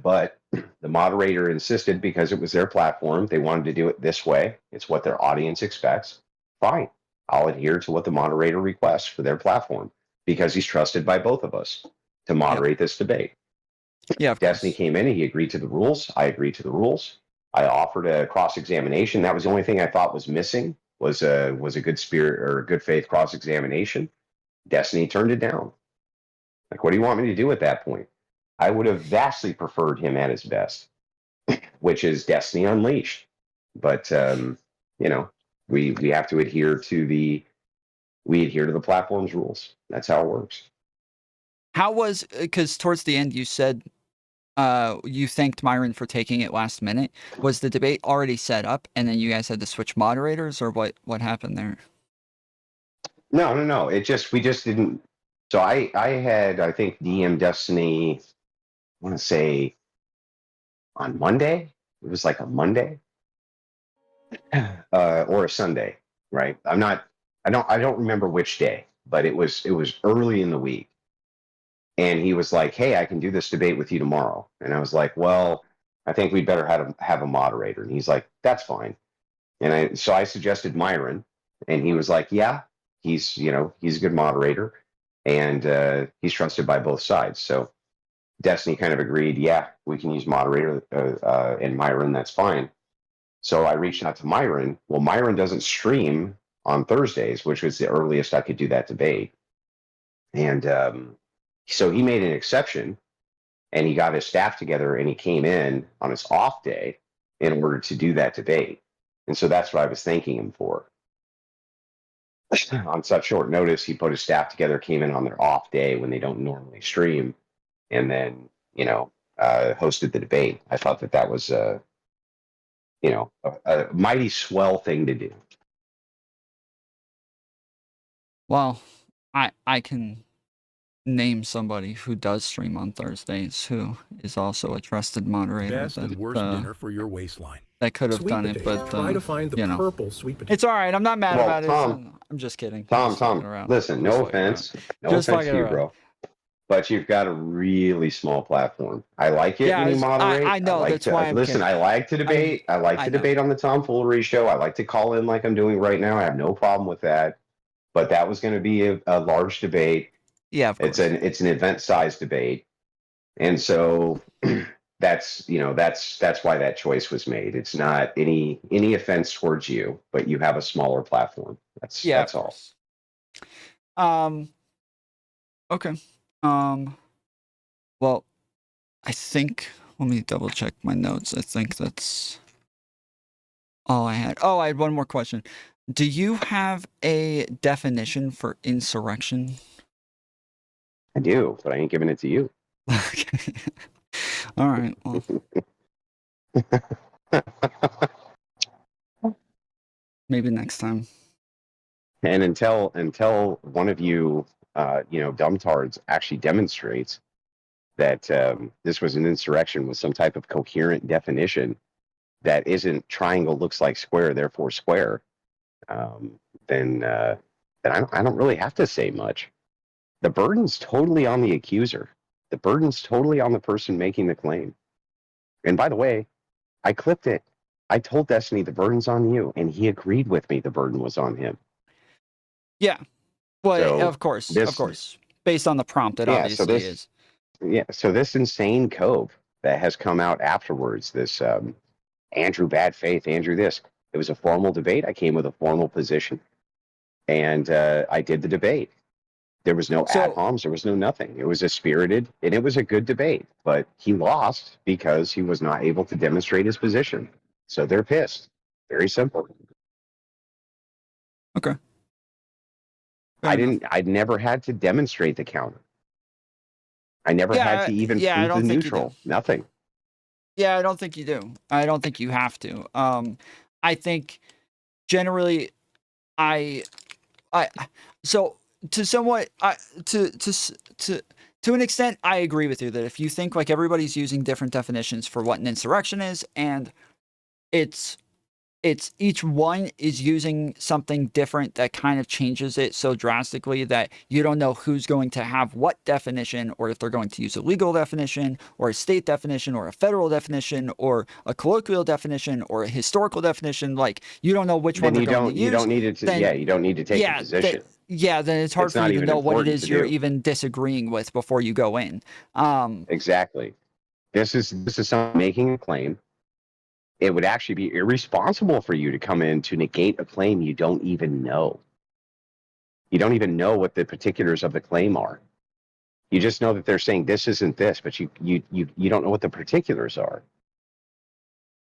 But the moderator insisted because it was their platform, they wanted to do it this way. It's what their audience expects. Fine. I'll adhere to what the moderator requests for their platform because he's trusted by both of us to moderate this debate. Yeah, Destiny came in and he agreed to the rules. I agreed to the rules. I offered a cross-examination. That was the only thing I thought was missing was a good spirit or a good faith cross-examination. Destiny turned it down. Like, what do you want me to do at that point? I would have vastly preferred him at his best, which is Destiny Unleashed. But we have to adhere to the platform's rules. That's how it works. How was because towards the end you said you thanked Myron for taking it last minute. Was the debate already set up and then you guys had to switch moderators, or what happened there? No. We just didn't. So I had, I think, DM Destiny, I want to say on Monday. It was like a Monday or a Sunday, right? I don't remember which day, but it was early in the week. And he was like, "Hey, I can do this debate with you tomorrow." And I was like, "Well, I think we'd better have a moderator." And he's like, "That's fine." And so I suggested Myron, and he was like, "Yeah, he's a good moderator, and he's trusted by both sides." So Destiny kind of agreed, "Yeah, we can use moderator and Myron. That's fine." So I reached out to Myron. Well, Myron doesn't stream on Thursdays, which was the earliest I could do that debate, and so he made an exception, and he got his staff together, and he came in on his off day in order to do that debate. And so that's what I was thanking him for. On such short notice, he put his staff together, came in on their off day when they don't normally stream, and then, hosted the debate. I thought that was a mighty swell thing to do. Well, I can name somebody who does stream on Thursdays who is also a trusted moderator. Best and worst dinner for your waistline. That could have done it, but try to find the purple sweet potato. It's all right. I'm not mad about Tom, it. I'm just kidding. Tom, listen, no offense, bro. but you've got a really small platform. I like it Yeah, when you moderate. I know. like That's to why I'm listen. I like to debate. I like I to know. debate on the tomfoolery show. I like to call in like I'm doing right now. I have no problem with that. But that was going to be a large debate. Yeah, of course. It's an event size debate, and so that's that's why that choice was made. It's not any offense towards you, but you have a smaller platform. That's of all. course. Okay. Well, I think, let me double check my notes. I think that's all I had. Oh, I had one more question. Do you have a definition for insurrection? I do, but I ain't giving it to you. Okay. All right. Well, maybe next time. And until one of you, dumbtards actually demonstrates that this was an insurrection with some type of coherent definition that isn't triangle looks like square, therefore square, um, then I don't really have to say much. The burden's totally on the accuser. The burden's totally on the person making the claim. And by the way, I clipped it. I told Destiny the burden's on you, and he agreed with me the burden was on him. Yeah. Well, So of course. this, Based on the prompt, it yeah. So obviously this, is. yeah. So this insane cove that has come out afterwards, this Andrew bad faith, Andrew this. It was a formal debate. I came with a formal position, and I did the debate. There was no ad homs. There was no nothing. It was a spirited, and it was a good debate. But he lost because he was not able to demonstrate his position. So they're pissed. Very simple. Okay. I'd never had to demonstrate the counter. I never had to even I prove the don't think you do. neutral. Nothing. Yeah, I don't think you do. I don't think you have to. I think generally, so to somewhat, to an extent, I agree with you that if you think like everybody's using different definitions for what an insurrection is, and it's each one is using something different that kind of changes it so drastically that you don't know who's going to have what definition, or if they're going to use a legal definition or a state definition or a federal definition or a colloquial definition or a historical definition. Like, you don't know which one they're going to use. You don't need to. You don't need to take a position. Then it's hard for you to know what it is you're even disagreeing with before you go in. Exactly. This is someone making a claim. It would actually be irresponsible for you to come in to negate a claim you don't even know. You don't even know what the particulars of the claim are. You just know that they're saying this isn't this, but you don't know what the particulars are.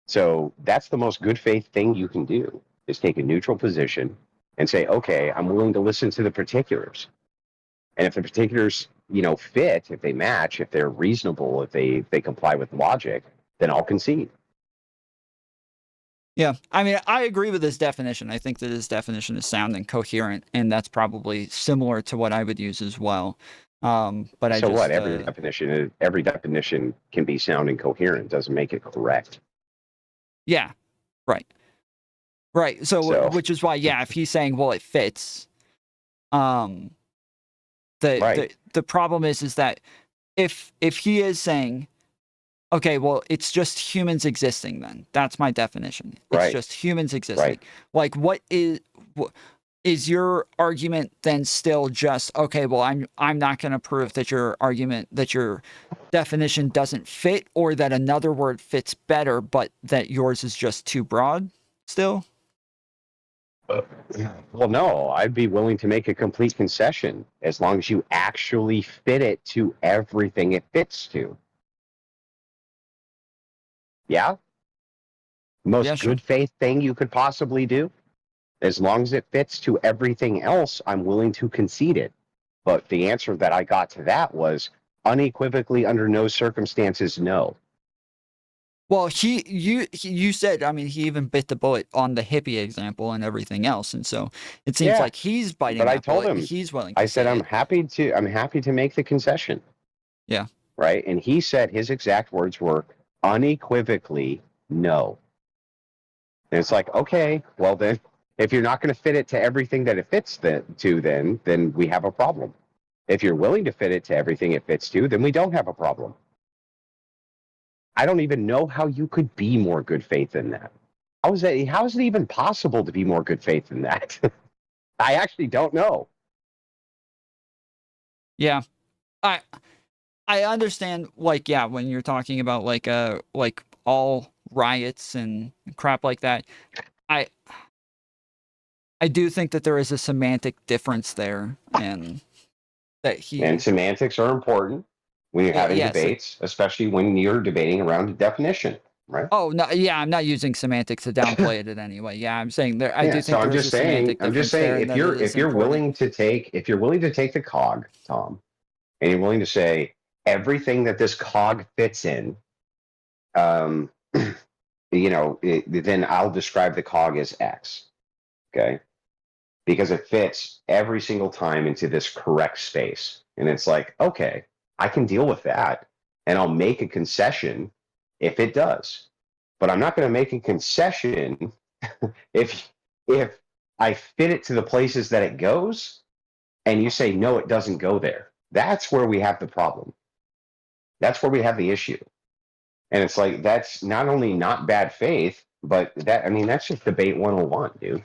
So that's the most good faith thing you can do, is take a neutral position and say, okay, I'm willing to listen to the particulars. And if the particulars, fit, if they match, if they're reasonable, if they comply with logic, then I'll concede. Yeah, I mean, I agree with this definition. I think that this definition is sound and coherent, and that's probably similar to what I would use as well. But Every definition can be sound and coherent. Doesn't make it correct. Yeah, right. So which is why, if he's saying, well, it fits. The problem is that if he is saying, okay, well, it's just humans existing, then that's my definition. It's just humans existing. Right. Like, what is your argument then still just, okay, well, I'm not going to prove that your argument, that your definition doesn't fit, or that another word fits better, but that yours is just too broad still? Well, no, I'd be willing to make a complete concession as long as you actually fit it to everything it fits to. Yeah? Most good faith thing you could possibly do. As long as it fits to everything else, I'm willing to concede it. But the answer that I got to that was unequivocally, under no circumstances, no. Well, you said, I mean, he even bit the bullet on the hippie example and everything else, and so it seems like he's biting. But I told him, he's willing. I said, I'm happy to make the concession. Yeah. Right, and he said his exact words were unequivocally no. And it's like, okay, well then, if you're not going to fit it to everything that it fits to, then we have a problem. If you're willing to fit it to everything it fits to, then we don't have a problem. I don't even know how you could be more good faith than that. How is it even possible to be more good faith than that? I actually don't know. Yeah. I understand, like, yeah, when you're talking about like all riots and crap like that. I do think that there is a semantic difference there, and that And semantics are important when you're having yes. debates, especially when you're debating around a definition, right? Oh no, yeah, I'm not using semantics to downplay it in any way. Yeah, I'm saying there. I do think there's a semantic difference there, and if you're willing to take the cog, Tom, and you're willing to say everything that this cog fits in, then I'll describe the cog as X. Okay. Because it fits every single time into this correct space. And it's like, okay, I can deal with that. And I'll make a concession if it does. But I'm not going to make a concession if I fit it to the places that it goes and you say, no, it doesn't go there. That's where we have the problem. That's where we have the issue. And it's like, that's not only not bad faith, but that's just debate 101, dude.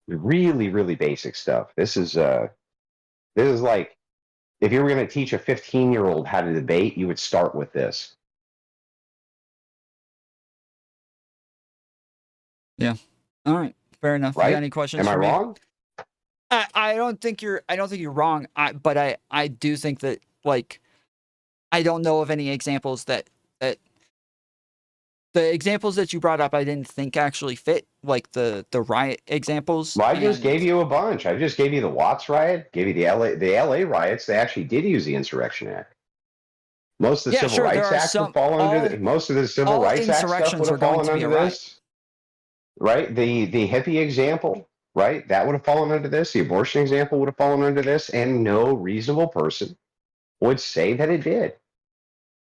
Really, really basic stuff. This is like, if you were going to teach a 15-year-old how to debate, you would start with this. Yeah. All right. Fair enough. Right? You got any questions Am I for me? wrong? I don't think you're wrong. But I do think that, like, I don't know of any examples that the examples that you brought up I didn't think actually fit, like the riot examples. Well, I just gave you a bunch. I just gave you the Watts riot, gave you the LA riots. They actually did use the Insurrection Act. Most of the Civil Rights Act would fall under most of the Civil Rights Act stuff would have fallen under this. Right? The hippie example, right? That would have fallen under this. The abortion example would have fallen under this, and no reasonable person would say that it did.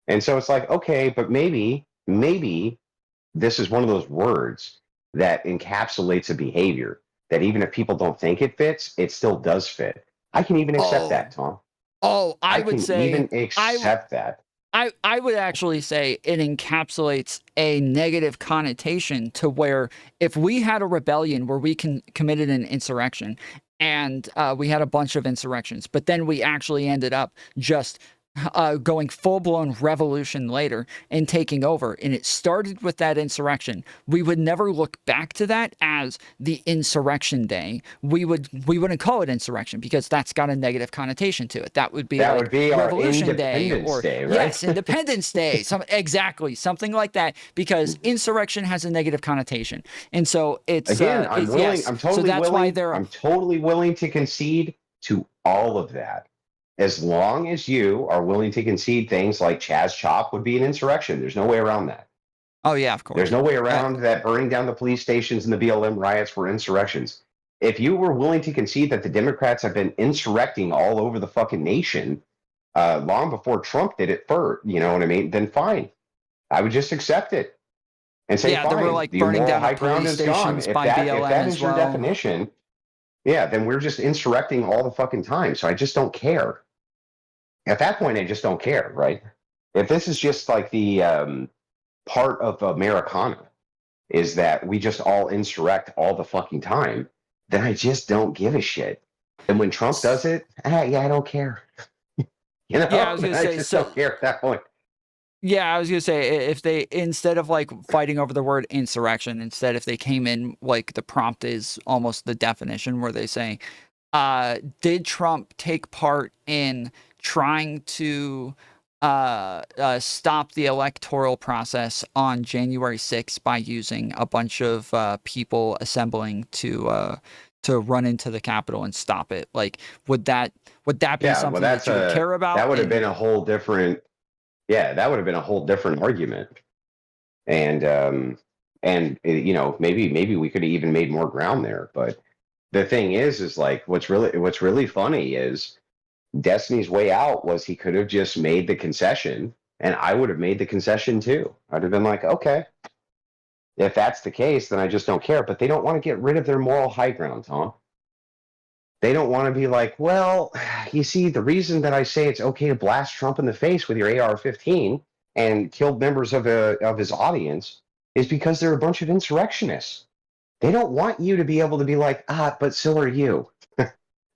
And so it's like, okay, but maybe this is one of those words that encapsulates a behavior that even if people don't think it fits, it still does fit. I can even accept that, Tom. I would say even accept that. I would actually say it encapsulates a negative connotation to where if we had a rebellion where we committed an insurrection and we had a bunch of insurrections, but then we actually ended up just going full-blown revolution later and taking over, and it started with that insurrection, we would never look back to that as the insurrection day. We wouldn't call it insurrection because that's got a negative connotation to it. That would be that like would be Revolution our Day, Independence Day, right? Yes, Independence Day, exactly something like that, because insurrection has a negative connotation, and so it's again. I'm willing. Yes. I'm totally so that's willing. Why I'm totally willing to concede to all of that. As long as you are willing to concede things like Chaz Chop would be an insurrection. There's no way around that. Oh, yeah, of course. There's no way around that burning down the police stations and the BLM riots were insurrections. If you were willing to concede that the Democrats have been insurrecting all over the fucking nation long before Trump did it first, you know what I mean? Then fine. I would just accept it and say, fine, they were like the burning moral down high ground is gone. If that is your definition, yeah, then we're just insurrecting all the fucking time. So I just don't care. At that point, I just don't care, right? If this is just like the part of Americana, is that we just all insurrect all the fucking time, then I just don't give a shit. And when Trump does it, I don't care. I just don't care at that point. Yeah, I was gonna say, if they, instead of like fighting over the word insurrection, instead if they came in like the prompt is almost the definition where they say, did Trump take part in trying to stop the electoral process on January 6th by using a bunch of people assembling to run into the Capitol and stop it? Like, would that be something that you would care about? That would have been a whole different. Yeah, that would have been a whole different argument. And maybe we could have even made more ground there. But the thing is like what's really funny is Destiny's way out was he could have just made the concession, and I would have made the concession too. I'd have been like, okay, if that's the case, then I just don't care. But they don't want to get rid of their moral high ground, Tom. They don't want to be like, well, you see, the reason that I say it's okay to blast Trump in the face with your AR-15 and kill members of his audience is because they're a bunch of insurrectionists. They don't want you to be able to be like, but so are you,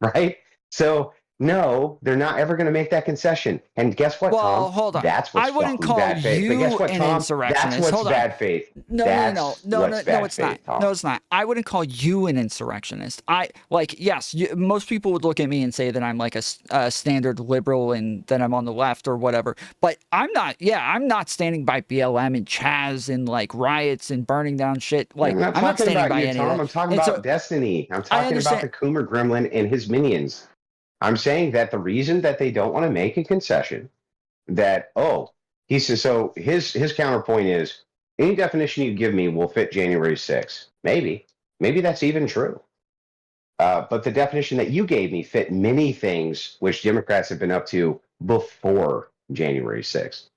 right? So no, they're not ever going to make that concession. And guess what, Well, Tom? hold on. That's I what's wouldn't fucking call bad faith. But guess you what, an Tom? That's insurrectionist. what's Hold on. bad faith. No, That's what's bad it's faith, not. Tom. No, it's not. I wouldn't call you an insurrectionist. Yes, most people would look at me and say that I'm like a standard liberal and that I'm on the left or whatever. But I'm not. Yeah, I'm not standing by BLM and Chaz and like riots and burning down shit. Like, I'm not I'm not talking standing about by you, any of Tom. that. I'm talking And so about Destiny. I'm I talking about understand. the Coomer Gremlin and his minions. I'm saying that the reason that they don't want to make a concession that, he says, so his counterpoint is any definition you give me will fit January 6th. Maybe that's even true. But the definition that you gave me fit many things which Democrats have been up to before January 6th.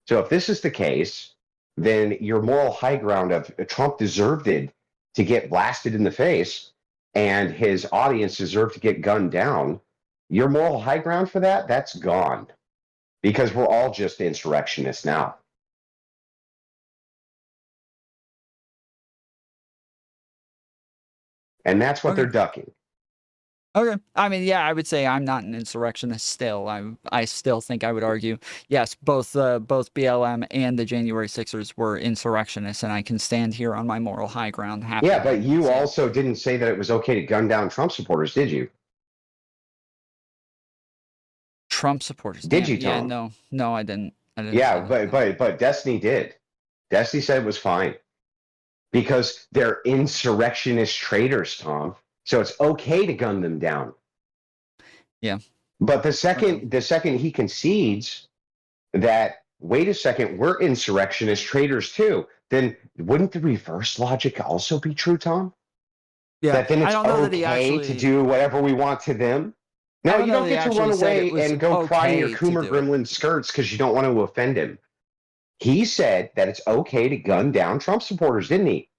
So if this is the case, then your moral high ground of Trump deserved it to get blasted in the face and his audience deserved to get gunned down. Your moral high ground for that, that's gone because we're all just insurrectionists now. And that's what they're ducking. Okay. I mean, yeah, I would say I'm not an insurrectionist still. I still think I would argue, yes, both BLM and the January 6ers were insurrectionists, and I can stand here on my moral high ground happily. Yeah, but you also didn't say that it was okay to gun down Trump supporters, did you? Trump supporters. Did Damn. you, Tom? Yeah, no, I didn't. Yeah, but Destiny did. Destiny said it was fine because they're insurrectionist traitors, Tom. So it's okay to gun them down. Yeah. But the second he concedes that, wait a second, we're insurrectionist traitors too, then wouldn't the reverse logic also be true, Tom? Yeah. That then it's I don't know that he okay actually, to do whatever we want to them? No, you don't get to run away and go cry in your Coomer Gremlin skirts because you don't want to offend him. He said that it's okay to gun down Trump supporters, didn't he?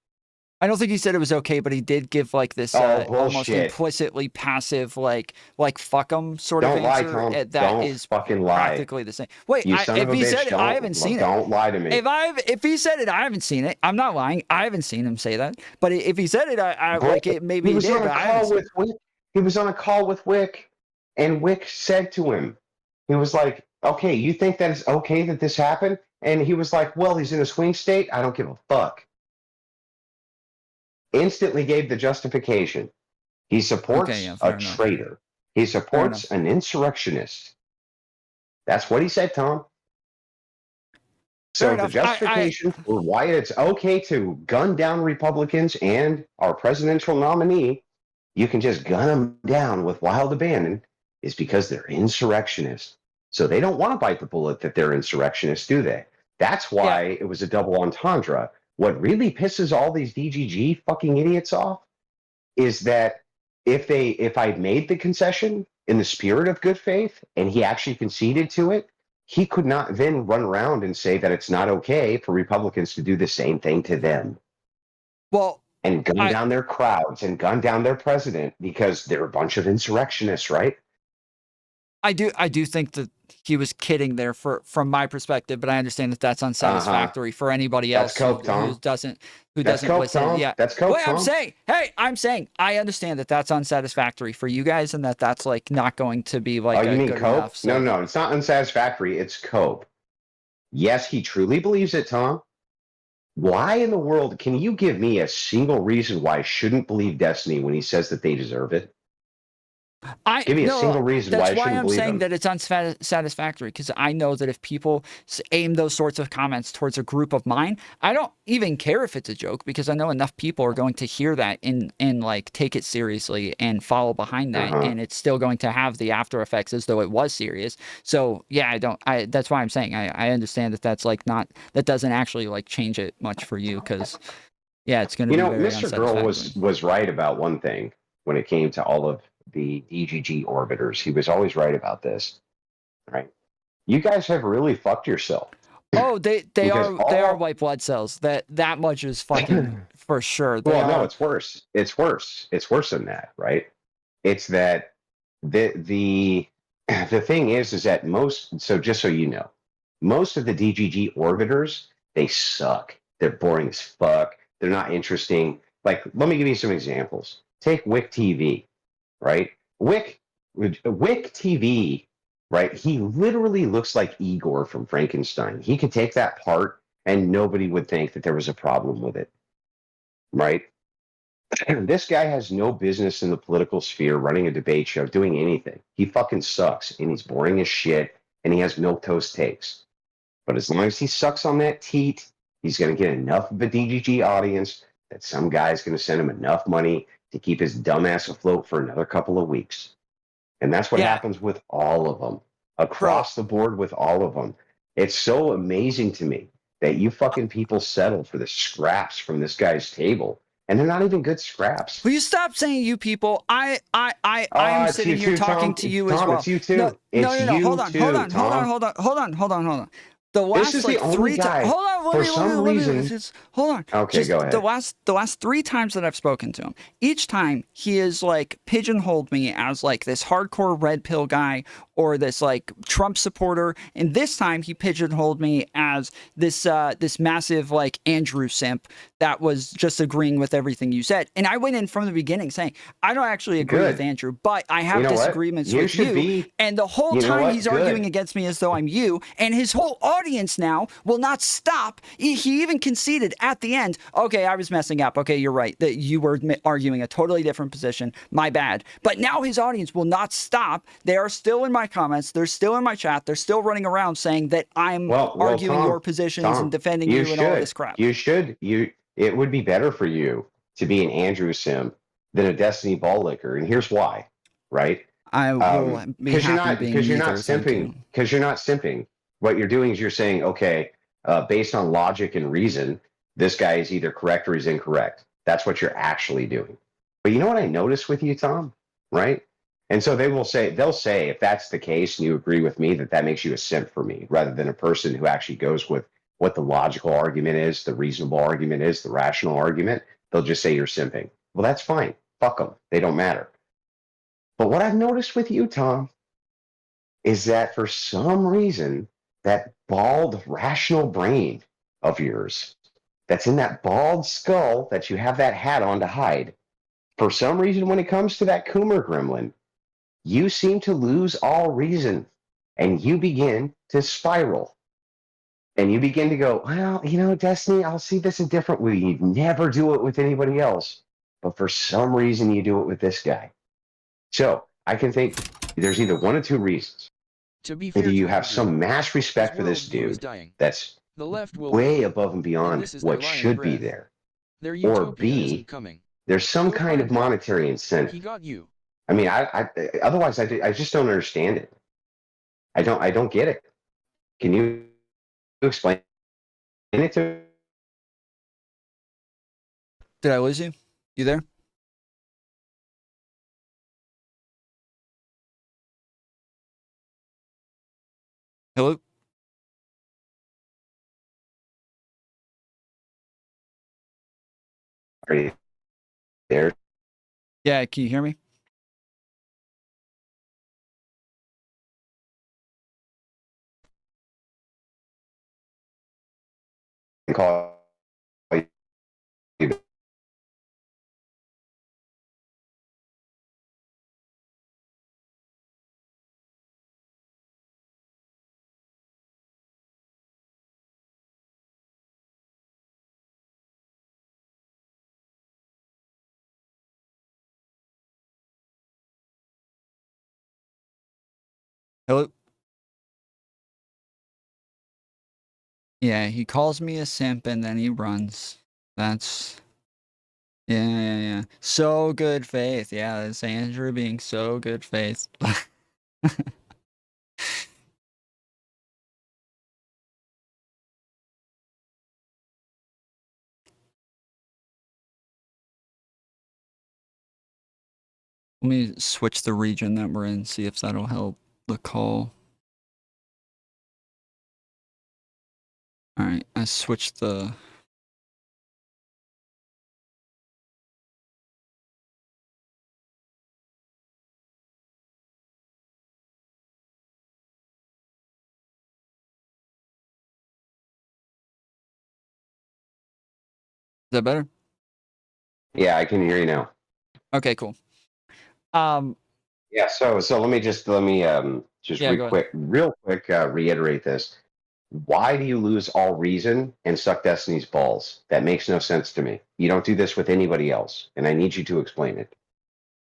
I don't think he said it was okay, but he did give like this almost implicitly passive, like fuck them sort of answer. Tom. That don't is fucking lie. Practically the same. Wait, if he said it, I haven't seen it. Don't lie to me. If he said it, I haven't seen it. I'm not lying. I haven't seen him say that. But if he said it, I like it. Maybe he was did, on a call with Wick. He was on a call with Wick, and Wick said to him, he was like, "Okay, you think that it's okay that this happened?" And he was like, "Well, he's in a swing state. I don't give a fuck." Instantly gave the justification. He supports a traitor. He supports an insurrectionist. That's what he said, Tom. So the justification for why it's okay to gun down Republicans and our presidential nominee, you can just gun them down with wild abandon, is because they're insurrectionists. So they don't want to bite the bullet that they're insurrectionists, do they? That's why it was a double entendre. What really pisses all these DGG fucking idiots off is that if I made the concession in the spirit of good faith and he actually conceded to it, he could not then run around and say that it's not okay for Republicans to do the same thing to them. Well, and gun down their crowds and gun down their president because they're a bunch of insurrectionists, right? I do think that he was kidding there from my perspective, but I understand that that's unsatisfactory for anybody else who doesn't listen. Yeah, that's coke. I'm saying I understand that that's unsatisfactory for you guys, and that's like not going to be like. Oh, you mean good cope? Enough, so. No, it's not unsatisfactory. It's cope. Yes, he truly believes it, Tom. Why in the world can you give me a single reason why I shouldn't believe Destiny when he says that they deserve it? Give me a single reason why I shouldn't believe him. That's why I'm saying that it's unsatisfactory, because I know that if people aim those sorts of comments towards a group of mine, I don't even care if it's a joke, because I know enough people are going to hear that and like take it seriously and follow behind that, and it's still going to have the after effects as though it was serious. So yeah, that's why I'm saying I understand that that's like not, that doesn't actually like change it much for you, because yeah, it's going to be very Mr. Girl was right about one thing when it came to all of the DGG orbiters. He was always right about this, right? You guys have really fucked yourself. Oh, they are white blood cells. That much is fucking for sure. No, it's worse. It's worse than that, right? It's that the the thing is that most, so just so you know, most of the DGG orbiters, they suck. They're boring as fuck. They're not interesting. Like, let me give you some examples. Take Wick TV, right? Wick TV, right? He literally looks like Igor from Frankenstein. He could take that part and nobody would think that there was a problem with it, right? This guy has no business in the political sphere running a debate show, doing anything. He fucking sucks and he's boring as shit and he has milquetoast takes. But as long as he sucks on that teat, he's going to get enough of a DGG audience that some guy's going to send him enough money to keep his dumbass afloat for another couple of weeks. And that's what Yeah. happens with all of them, Bro. across the board with all of them. It's so amazing to me that you fucking people settle for the scraps from this guy's table. And they're not even good scraps. Will you stop saying you people? I am It's sitting you here too, talking Tom. to you Tom, as well. it's you too. No, It's no. you Hold on, too, hold on, hold on, Tom. hold on, hold on. The This last is like the only three guy. times. Hold on, For some reason. Hold on. Okay, Just go ahead. The last three times that I've spoken to him, each time he is like pigeonholed me as like this hardcore red pill guy or this like Trump supporter, and this time he pigeonholed me as this this massive like Andrew simp that was just agreeing with everything you said. And I went in from the beginning saying I don't actually agree Good. with Andrew, but I have You know what? disagreements You with should you. be. And the whole You know time what? he's Good. arguing against me as though I'm you, and his whole audience now will not stop. He even conceded at the end. Okay, I was messing up. Okay, you're right. That you were arguing a totally different position. My bad. But now his audience will not stop. They are still in my comments. They're still in my chat. They're still running around saying that I'm arguing Tom, your positions and defending you you and all this crap. You should. It would be better for you to be an Andrew Sim than a Destiny ball licker, and here's why. Right? I will be happy being you're not neither. Thank simping. you. Because you're not simping. What you're doing is you're saying, okay, based on logic and reason, this guy is either correct or he's incorrect. That's what you're actually doing. But you know what I noticed with you, Tom? Right? And so they'll say, if that's the case and you agree with me, that makes you a simp for me, rather than a person who actually goes with what the logical argument is, the reasonable argument is, the rational argument. They'll just say you're simping. Well, that's fine. Fuck them. They don't matter. But what I've noticed with you, Tom, is that for some reason, that bald, rational brain of yours that's in that bald skull that you have that hat on to hide, for some reason, when it comes to that Coomer gremlin, you seem to lose all reason and you begin to spiral. And you begin to go, well, you know, Destiny, I'll see this a different way. You never do it with anybody else. But for some reason, you do it with this guy. So I can think there's either one or two reasons. To be fair, Either you to have Andrew, some mass respect for this his worldview is dude dying. that's The left will way win, above and and beyond this is their what last should be breath. there. Their Or utopia B, isn't coming. there's some You'll kind of find him. monetary incentive. He got you. I mean, otherwise I just don't understand it. I don't get it. Can you explain it to? Did I lose you? You there? Hello? Are you there? Yeah, can you hear me? Call you. Hello? Yeah, he calls me a simp and then he runs. That's... Yeah. So good faith. Yeah, that's Andrew being so good faith. Let me switch the region that we're in, see if that'll help the call. Alright, I switched the... that better? Yeah, I can hear you now. Okay, cool. Yeah, so let me just Yeah, go ahead. real quick reiterate this. Why do you lose all reason and suck Destiny's balls? That makes no sense to me. You don't do this with anybody else, and I need you to explain it.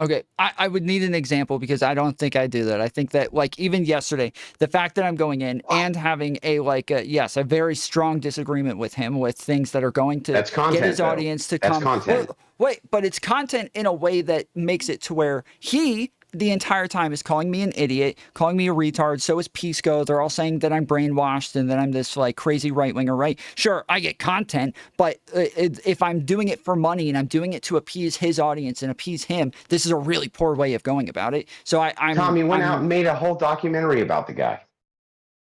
Okay, I would need an example because I don't think I do that. I think that like even yesterday, the fact that I'm going in and having a yes, a very strong disagreement with him with things that are going to That's get his content, though. audience to That's come. Well, content. wait, but it's content in a way that makes it to where he the entire time is calling me an idiot, calling me a retard. So is Pisco. They're all saying that I'm brainwashed and that I'm this like crazy right winger, right? Sure, I get content, but if I'm doing it for money and I'm doing it to appease his audience and appease him, this is a really poor way of going about it. So Tom, you went out and made a whole documentary about the guy.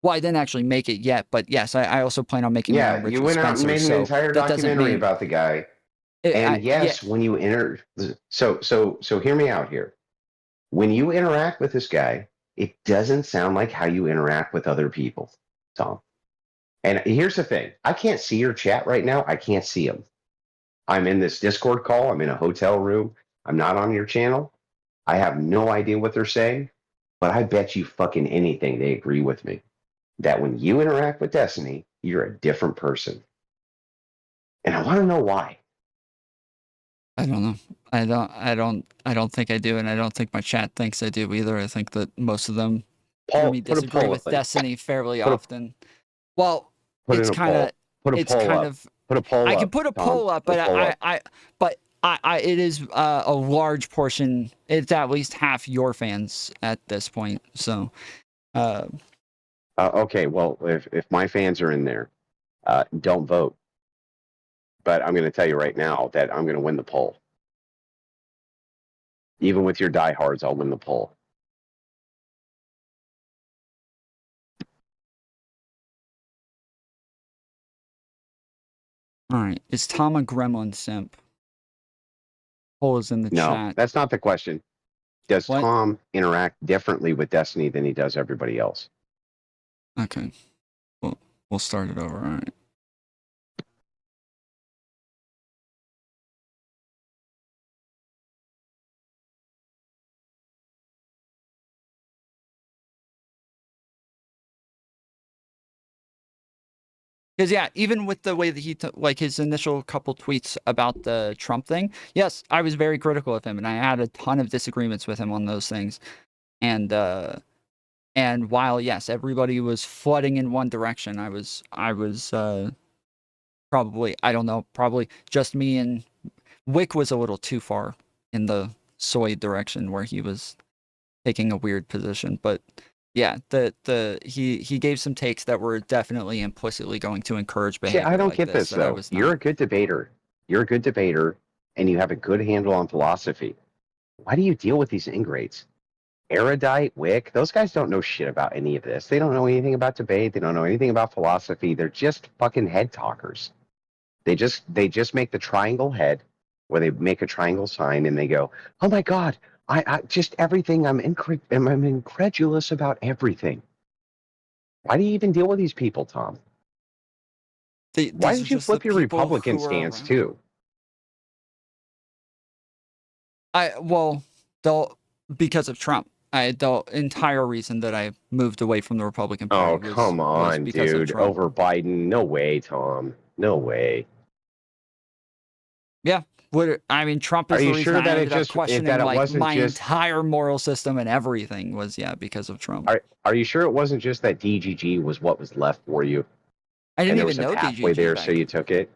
Well, I didn't actually make it yet, but yes, I also plan on making one on Yeah, Richard you went out and Spencer. made an So entire that doesn't documentary mean about the guy. yeah. And yes, when you so hear me out here. When you interact with this guy, it doesn't sound like how you interact with other people, Tom. And here's the thing. I can't see your chat right now. I can't see them. I'm in this Discord call. I'm in a hotel room. I'm not on your channel. I have no idea what they're saying, but I bet you fucking anything they agree with me that when you interact with Destiny, you're a different person. And I want to know why. I don't know. I don't think I do, and I don't think my chat thinks I do either. I think that most of them hear me Put a disagree poll with in. Destiny fairly Put a- often. Well, Put in it's a kind poll. of Put a it's poll kind up. of Put a poll I up. can put a Tom. poll up, Put but a poll up. it is a large portion. It's at least half your fans at this point. So, Okay, well, if my fans are in there, don't vote. But I'm going to tell you right now that I'm going to win the poll. Even with your diehards, I'll win the poll. all right, is Tom a gremlin simp? Poll is in the No, chat. that's not the question. Does What? Tom interact differently with Destiny than he does everybody else? Okay, we'll start it over. All right. Because yeah, even with the way that he like his initial couple tweets about the Trump thing, yes, I was very critical of him, and I had a ton of disagreements with him on those things. And while yes, everybody was flooding in one direction, I was probably I don't know, probably just me and Wick was a little too far in the soy direction where he was taking a weird position, but. Yeah, he gave some takes that were definitely implicitly going to encourage See, behavior I don't like get this, that I though. was You're not. a good debater. You're a good debater, and you have a good handle on philosophy. Why do you deal with these ingrates? Erudite, Wick, those guys don't know shit about any of this. They don't know anything about debate. They don't know anything about philosophy. They're just fucking head talkers. They just make the triangle head, where they make a triangle sign and they go, "Oh my God, I just everything. I'm incredulous about everything." Why do you even deal with these people, Tom? Why These are did you just the flip your people Republican who are stance around. too? Well, because of Trump. The entire reason that I moved away from the Republican Party Oh, come was on, because of dude. Trump. Over Biden? No way, Tom. No way. Yeah. I mean, Trump Are is the you reason sure I that ended up questioning it like wasn't my just entire moral system and everything was because of Trump. are you sure it wasn't just that DGG was what was left for you I and didn't there even was a know pathway DGG there so back. you took it?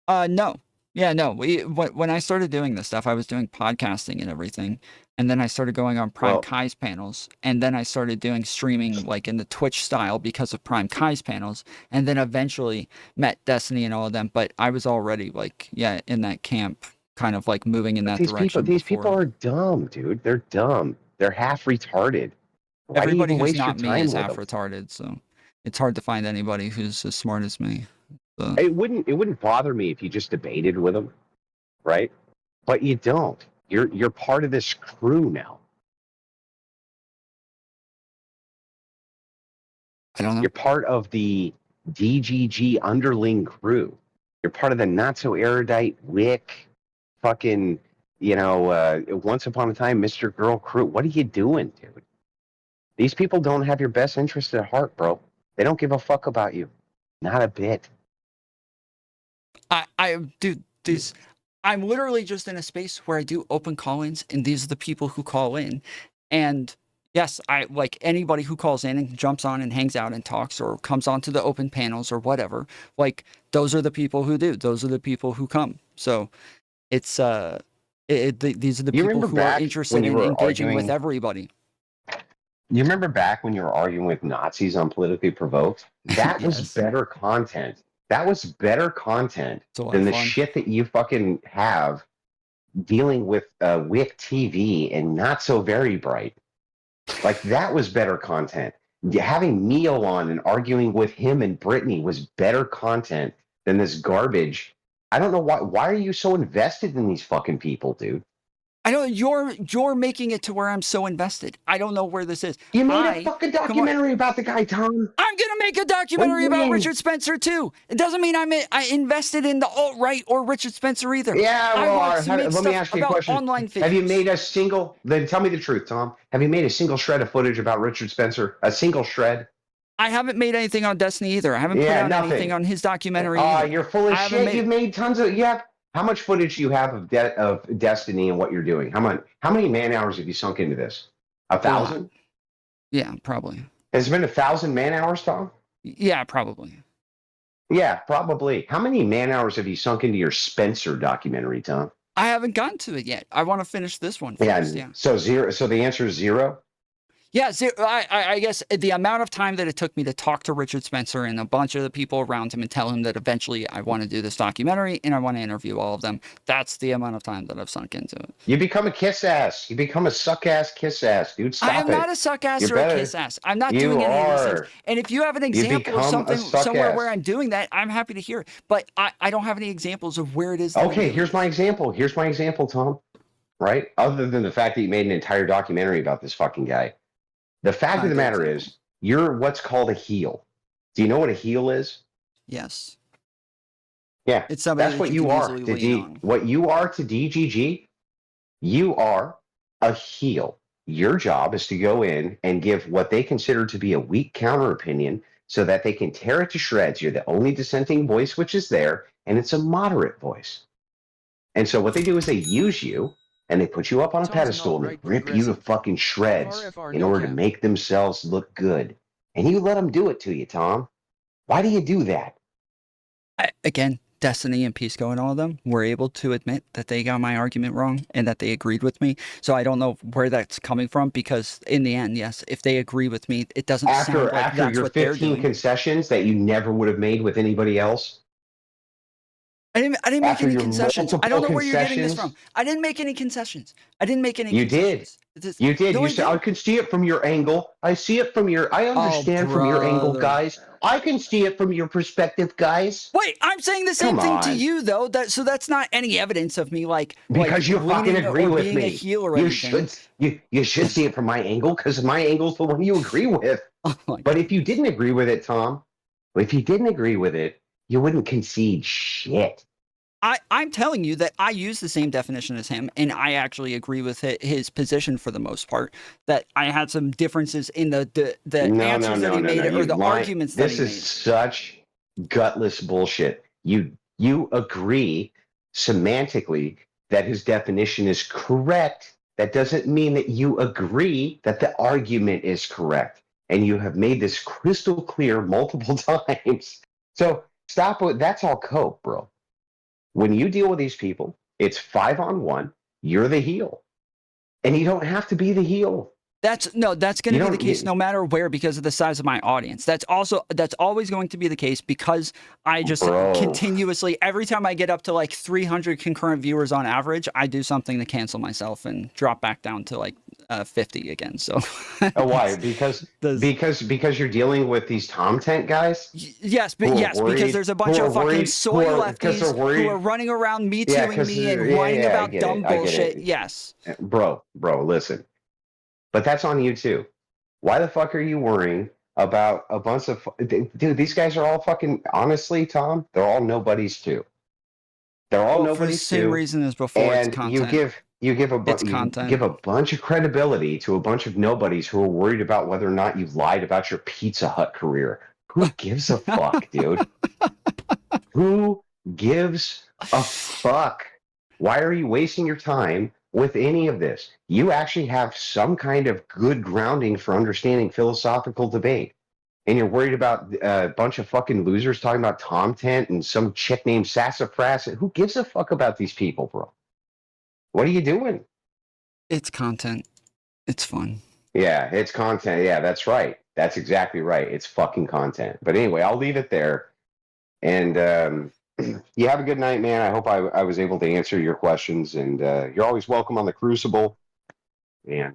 No. Yeah, no. When I started doing this stuff, I was doing podcasting and everything, and then I started going on Prime Well, Kai's panels, and then I started doing streaming like in the Twitch style because of Prime Kai's panels, and then eventually met Destiny and all of them. But I was already like, yeah, in that camp, kind of like moving in but that direction these people before. are dumb, dude. They're dumb. They're half retarded. Why do you Everybody even who's waste your not me time is with half them? retarded, so it's hard to find anybody who's as smart as me. So. It wouldn't bother me if you just debated with them, right? But you don't. You're part of this crew now. I don't know. You're part of the DGG underling crew. You're part of the not so erudite Wick, fucking, once upon a time, Mr. Girl crew. What are you doing, dude? These people don't have your best interest at heart, bro. They don't give a fuck about you. Not a bit. Dude, I'm literally just in a space where I do open call-ins, and these are the people who call in. And yes, I like anybody who calls in and jumps on and hangs out and talks or comes onto the open panels or whatever. Like, those are the people who do. Those are the people who come. So it's these are the people who are interested in engaging with everybody. You remember back when you were arguing with Nazis on Politically Provoked? That Yes. was better content. That was better content than the shit that you fucking have dealing with Wick TV and Not So Very Bright. Like, that was better content. Having Neil on and arguing with him and Brittany was better content than this garbage. I don't know why. Why are you so invested in these fucking people, dude? I know you're making it to where I'm so invested. I don't know where this is. You made a fucking documentary about the guy, Tom. I'm gonna make a documentary about Richard Spencer too. It doesn't mean I invested in the alt-right or Richard Spencer either. Yeah, well, let me ask you a question. Online videos. Have you made a single? Then tell me the truth, Tom. Have you made a single shred of footage about Richard Spencer? A single shred? I haven't made anything on Destiny either. I haven't put out anything on his documentary. You're full of shit. You've made tons of. How much footage do you have of Destiny and what you're doing? How many man hours have you sunk into this? 1,000? Yeah, probably. Has it been 1,000 man hours, Tom? Yeah, probably. Yeah, probably. How many man hours have you sunk into your Spencer documentary, Tom? I haven't gotten to it yet. I want to finish this one first. Yeah. So zero. So the answer is zero. Yeah, I guess the amount of time that it took me to talk to Richard Spencer and a bunch of the people around him and tell him that eventually I want to do this documentary and I want to interview all of them, that's the amount of time that I've sunk into it. You become a kiss ass. You become a suck ass kiss ass, dude. Stop it. I am not a suck ass or a kiss ass. I'm not doing any of these things. And if you have an example of something somewhere where I'm doing that, I'm happy to hear it. But I don't have any examples of where it is. Okay, here's my example. Here's my example, Tom. Right? Other than the fact that you made an entire documentary about this fucking guy. The fact of the matter is, you're what's called a heel. Do you know what a heel is? Yes. Yeah, it's somebody that's what you are to what you are to DGG. You are a heel. Your job is to go in and give what they consider to be a weak counter opinion so that they can tear it to shreds. You're the only dissenting voice which is there, and it's a moderate voice. And so what they do is they use you. And they put you up on a pedestal and they rip you to fucking shreds in order to make themselves look good. And you let them do it to you, Tom. Why do you do that? Again, Destiny and Pisco and all of them were able to admit that they got my argument wrong and that they agreed with me. So I don't know where that's coming from because in the end, yes, if they agree with me, it doesn't sound like that's what they're doing. After your 15 concessions that you never would have made with anybody else? I didn't make any concessions. I don't know where you're getting this from. I didn't make any concessions. I didn't make any concessions. You did. You said, I can see it from your angle. I see it from your, I understand from your angle, guys. I can see it from your perspective, guys. Wait, I'm saying the same thing to you, though. So that's not any evidence of me, because you fucking agree with me. You should see it from my angle because my angle's the one you agree with. But if you didn't agree with it, Tom, if you didn't agree with it, you wouldn't concede shit. I'm telling you that I use the same definition as him, and I actually agree with his position for the most part. That I had some differences in the answers that he made or the arguments that he made. This is such gutless bullshit. You agree semantically that his definition is correct. That doesn't mean that you agree that the argument is correct. And you have made this crystal clear multiple times. So stop with that's all cope, bro. When you deal with these people, it's 5-on-1. You're the heel, and you don't have to be the heel. That's going to be the case no matter where because of the size of my audience. That's always going to be the case because I just continuously every time I get up to like 300 concurrent viewers on average, I do something to cancel myself and drop back down to like 50 again. So why? Because you're dealing with these Tom Tent guys? Yes, because there's a bunch of fucking soy lefties who are running around me tooing me and whining about dumb bullshit. Yes. Bro, listen. But that's on you too. Why the fuck are you worrying about a bunch of dude? These guys are all fucking honestly, Tom. They're all nobodies too. They're all Well, for the nobodies same too. reason as before, it's And content. you give It's you content. give a bunch of credibility to a bunch of nobodies who are worried about whether or not you've lied about your Pizza Hut career. Who gives a fuck, dude? Who gives a fuck? Why are you wasting your time with any of this? You actually have some kind of good grounding for understanding philosophical debate. And you're worried about a bunch of fucking losers talking about Tom Tent and some chick named Sassafras. Who gives a fuck about these people, bro? What are you doing? It's content. It's fun. Yeah, it's content. Yeah, that's right. That's exactly right. It's fucking content. But anyway, I'll leave it there. And you have a good night, man. I hope I was able to answer your questions. And you're always welcome on the Crucible. And,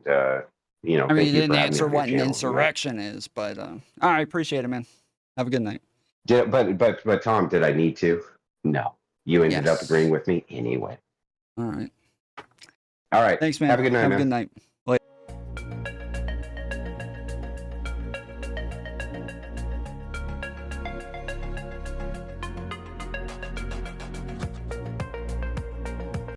you know, I mean, thank you you didn't for having me answer on your what an channel. insurrection is, but I appreciate it, man. Have a good night. But Tom, did I need to? No. You ended up Yes. agreeing with me anyway. All right. All right. Thanks, man. Have a good night, Have man. a good night.